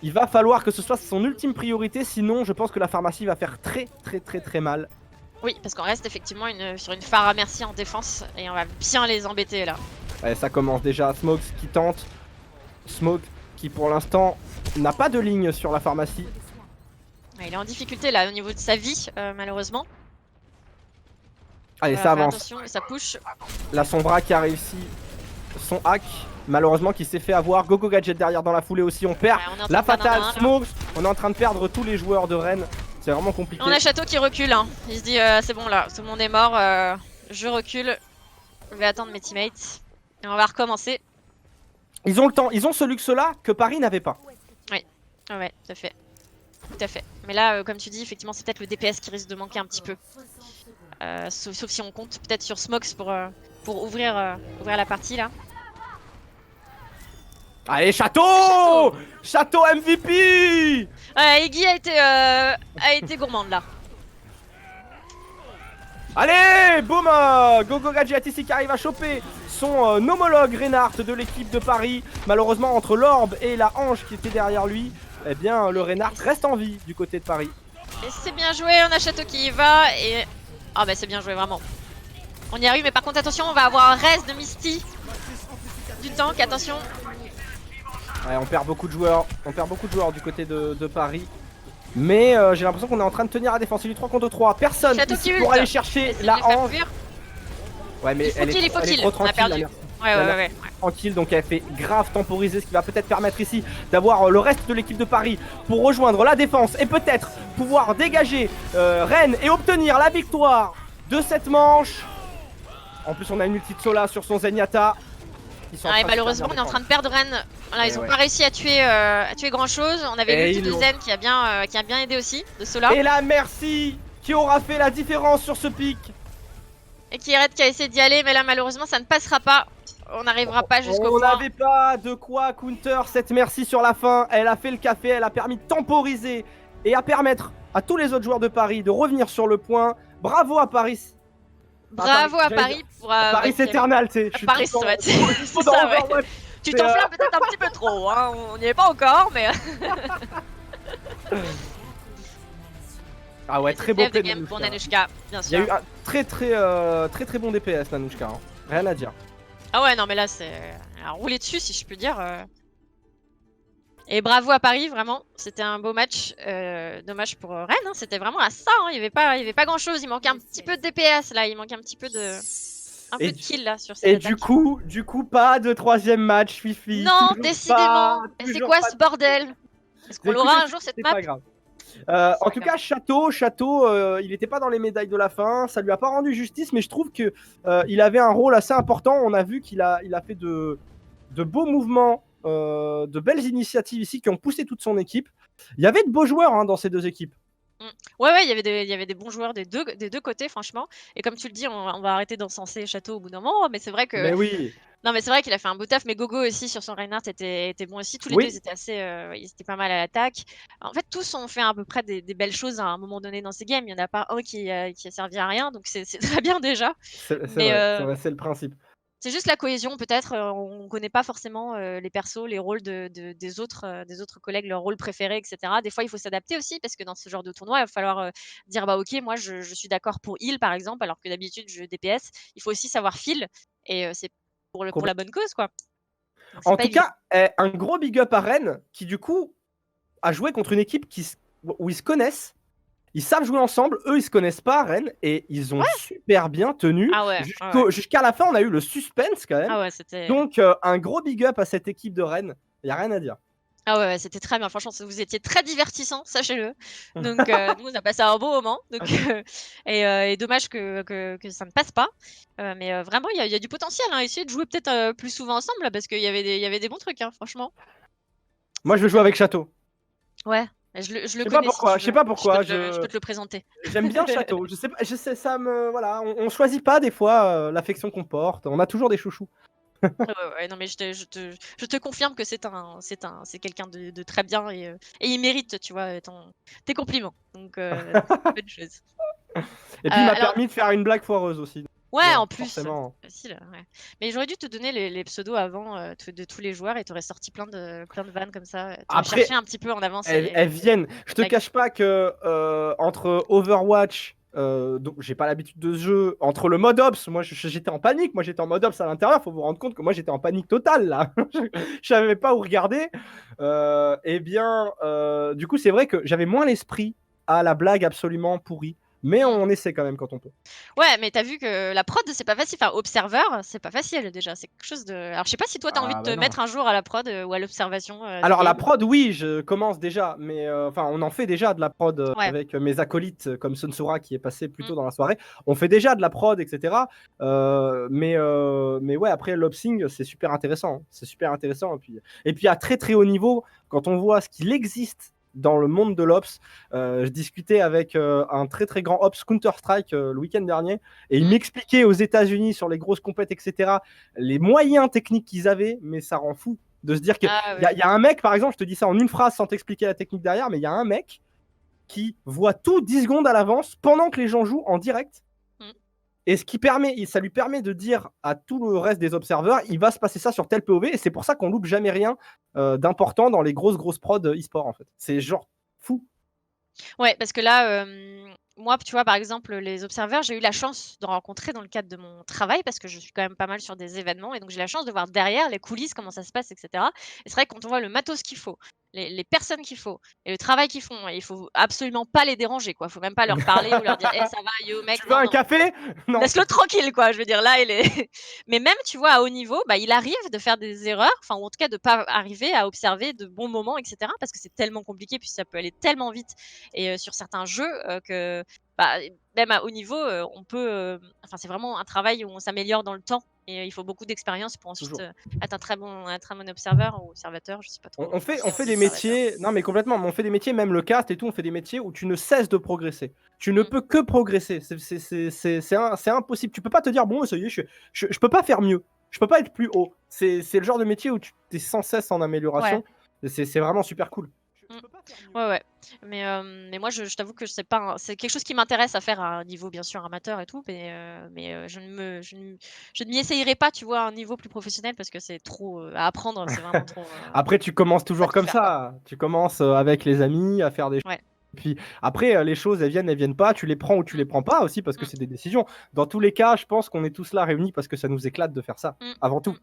Il va falloir que ce soit son ultime priorité, sinon je pense que la pharmacie va faire très mal. Oui, parce qu'on reste effectivement sur une Pharah Mercy en défense et on va bien les embêter là. Ouais, ça commence déjà. Smokes qui tente. Smoke qui pour l'instant n'a pas de ligne sur la pharmacie. Il est en difficulté là au niveau de sa vie, malheureusement. Allez, ça avance. Attention, ça push. La Sombra qui a réussi son hack, malheureusement qui s'est fait avoir. GoGo Gadget derrière dans la foulée aussi, on perd. La fatale, Smokes. On est en train de perdre tous les joueurs de Rennes. C'est vraiment compliqué. On a Château qui recule, hein. Il se dit c'est bon là, tout le monde est mort, je recule. Je vais attendre mes teammates. Et on va recommencer. Ils ont le temps, ils ont ce luxe là que Paris n'avait pas. Oui, ouais, tout à fait. Tout à fait. Mais là, comme tu dis, effectivement, c'est peut-être le DPS qui risque de manquer un petit peu. Sauf si on compte peut-être sur Smokes pour ouvrir la partie là. Allez, Château Château MVP. Iggy a été gourmande là. Allez, boum, GoGo Gadget ici qui arrive à choper son homologue Reinhardt de l'équipe de Paris. Malheureusement, entre l'orbe et la hanche qui était derrière lui, eh bien, le Reinhardt reste en vie du côté de Paris. Et c'est bien joué, on a Château qui y va et... Ah bah c'est bien joué, vraiment. On y arrive, mais par contre, attention, on va avoir un reste de Misty. Du tank, attention. Ouais, on perd beaucoup de joueurs. Du côté de Paris. Mais j'ai l'impression qu'on est en train de tenir la défense. Il est 3 contre 3. Personne ici pour aller chercher la hanche. Ouais, mais elle est trop tranquille. Ouais. Tranquille, donc elle fait grave temporiser, ce qui va peut-être permettre ici d'avoir le reste de l'équipe de Paris pour rejoindre la défense et peut-être pouvoir dégager Rennes et obtenir la victoire de cette manche. En plus, on a une ulti de Sola sur son Zenyatta. Et malheureusement, on est en train de perdre Rennes. Voilà, ils ont pas réussi à tuer grand chose. On avait l'ulti de Zen qui a bien aidé aussi, de Sola. Et la Mercy qui aura fait la différence sur ce pic. Et Kirette qui a essayé d'y aller, mais là malheureusement ça ne passera pas. On n'arrivera pas jusqu'au point. On n'avait pas de quoi counter cette Mercy sur la fin. Elle a fait le café, elle a permis de temporiser et à permettre à tous les autres joueurs de Paris de revenir sur le point. Bravo à Paris. Bravo à Paris pour... Paris Eternal, tu sais. Paris, ouais. C'est ça, ouais. Tu t'enflammes peut-être un petit peu trop, hein. On n'y est pas encore, mais... Ah ouais, très beau play de game pour Nanushka, bien sûr. Il y a eu un très bon DPS Nanushka, hein. Rien à dire. Ah ouais, non mais là c'est rouler dessus si je peux dire. Et bravo à Paris, vraiment, c'était un beau match. Dommage pour Rennes, hein. C'était vraiment à ça, hein. Il y avait pas grand chose, il manquait un petit peu de DPS là, il manquait un petit peu de... un Et peu de kill là sur Et cette attaque. du coup, pas de troisième match, Fifi. Non, Toujours décidément. Et c'est toujours quoi pas ce de bordel? Est-ce qu'on Écoutez, l'aura un jour cette c'est map? pas grave. C'est En pas tout grave. cas, Château, il n'était pas dans les médailles de la fin. Ça lui a pas rendu justice, mais je trouve que il avait un rôle assez important. On a vu qu'il il a fait de beaux mouvements, de belles initiatives ici qui ont poussé toute son équipe. Il y avait de beaux joueurs hein, dans ces deux équipes. Ouais, il y avait des bons joueurs des deux côtés, franchement. Et comme tu le dis, on va arrêter d'encenser Château au bout d'un moment. Mais c'est vrai que Mais oui, non, mais c'est vrai qu'il a fait un beau taf, mais Gogo aussi sur son Reinhardt était bon aussi. Tous les deux, oui. ils étaient assez, ils étaient pas mal à l'attaque. En fait, tous ont fait à peu près des belles choses à un moment donné dans ces games. Il n'y en a pas un qui a servi à rien, donc c'est très bien déjà. C'est Mais vrai, c'est le principe. c'est juste la cohésion, peut-être. On connaît pas forcément les persos, les rôles des autres collègues, leurs rôles préférés, etc. Des fois, il faut s'adapter aussi, parce que dans ce genre de tournoi, il va falloir dire bah ok, moi je suis d'accord pour heal par exemple, alors que d'habitude je DPS. Il faut aussi savoir feel, et c'est pour la bonne cause, quoi. Donc, c'est En pas tout évident. cas, un gros big up à Rennes qui du coup a joué contre une équipe où ils se connaissent. Ils savent jouer ensemble, eux ils se connaissent pas, Rennes, et ils ont super bien tenu. Ah ouais, ah ouais. Jusqu'à la fin, on a eu le suspense quand même. Ah ouais, c'était. Donc un gros big up à cette équipe de Rennes. Il n'y a rien à dire. Ah ouais, c'était très bien. Franchement, vous étiez très divertissant, sachez-le. Donc, nous, on a passé un bon moment. Donc, et dommage que ça ne passe pas. Mais vraiment, il y a du potentiel. Hein. Essayez de jouer peut-être plus souvent ensemble, là, parce qu'il y avait des bons trucs, hein, franchement. Moi je veux jouer avec Château. Ouais, je le Je sais pas connais si pourquoi, tu je sais veux. pas pourquoi. Je peux te le présenter. J'aime bien Château. Je sais, ça me. Voilà, on choisit pas des fois l'affection qu'on porte. On a toujours des chouchous. Ouais, non, mais je te confirme que c'est quelqu'un de très bien, et il mérite, tu vois, tes compliments. Donc, bonne chose. Et puis il m'a Alors, permis de faire une blague foireuse aussi. ouais, en plus, Forcément. c'est facile, ouais. Mais j'aurais dû te donner les pseudos avant de tous les joueurs, et t'aurais sorti plein de vannes comme ça. T'aurais Après, cherché un petit peu en avance elles viennent. Je te like. cache pas que entre Overwatch, donc j'ai pas l'habitude de ce jeu, entre le mode Ops, moi j'étais en panique, moi j'étais en mode Ops à l'intérieur, faut vous rendre compte que moi j'étais en panique totale là. Je savais pas où regarder. Eh bien, du coup, c'est vrai que j'avais moins l'esprit à la blague absolument pourrie. Mais on essaie quand même quand on peut. Ouais, mais t'as vu que la prod, c'est pas facile. Enfin, Observer, c'est pas facile déjà. C'est quelque chose de. Alors, je sais pas si toi, t'as envie de Ah te bah non. mettre un jour à la prod ou à l'observation des Alors la games. prod, oui, je commence déjà, mais enfin on en fait déjà de la prod Ouais. avec mes acolytes comme Sunsura qui est passé plus Mm. tôt dans la soirée. On fait déjà de la prod, etc. Mais ouais, après l'opsing, c'est super intéressant. Hein. C'est super intéressant. Et puis à très très haut niveau, quand on voit ce qu'il existe dans le monde de l'Ops, je discutais avec un très très grand Ops Counter-Strike le week-end dernier, et il m'expliquait aux États-Unis sur les grosses compètes, etc., les moyens techniques qu'ils avaient, mais ça rend fou. De se dire qu'il y a un mec, par exemple, je te dis ça en une phrase sans t'expliquer la technique derrière, mais il y a un mec qui voit tout 10 secondes à l'avance pendant que les gens jouent en direct. Et ça lui permet de dire à tout le reste des observeurs, il va se passer ça sur tel POV, et c'est pour ça qu'on loupe jamais rien d'important dans les grosses prods e-sport en fait. C'est genre fou. Ouais, parce que là, moi, tu vois, par exemple, les observeurs, j'ai eu la chance de rencontrer dans le cadre de mon travail, parce que je suis quand même pas mal sur des événements, et donc j'ai la chance de voir derrière les coulisses, comment ça se passe, etc. Et c'est vrai que quand on voit le matos qu'il faut, les personnes qu'il faut, et le travail qu'ils font, il faut absolument pas les déranger, quoi. Faut même pas leur parler ou leur dire, ça va, yo, mec, Tu veux non, un non. café? Non. Laisse-le tranquille, quoi. Je veux dire, là, il est. Mais même, tu vois, à haut niveau, bah, il arrive de faire des erreurs, enfin, ou en tout cas de pas arriver à observer de bons moments, etc. Parce que c'est tellement compliqué, puis ça peut aller tellement vite. Et sur certains jeux, que bah, même à haut niveau, on peut. Enfin, c'est vraiment un travail où on s'améliore dans le temps. Et il faut beaucoup d'expérience pour ensuite être un très bon observeur ou observateur, je sais pas trop. On fait des métiers, non mais complètement, mais on fait des métiers, même le cast et tout, on fait des métiers où tu ne cesses de progresser. Tu ne peux que progresser. C'est impossible. Tu peux pas te dire, bon, ça y est, je peux pas faire mieux. Je peux pas être plus haut. C'est le genre de métier où tu es sans cesse en amélioration. Ouais. C'est vraiment super cool. Ouais. Mais moi, je t'avoue que c'est pas, c'est quelque chose qui m'intéresse à faire à un niveau bien sûr amateur et tout, mais je ne m'y essayerai pas, tu vois, à un niveau plus professionnel, parce que c'est trop à apprendre, c'est vraiment trop. Après, tu commences toujours comme ça. Tu commences avec les amis à faire des choses. Ouais. Puis après, les choses, elles viennent pas. Tu les prends ou tu les prends pas aussi, parce que c'est des décisions. Dans tous les cas, je pense qu'on est tous là réunis parce que ça nous éclate de faire ça, avant tout.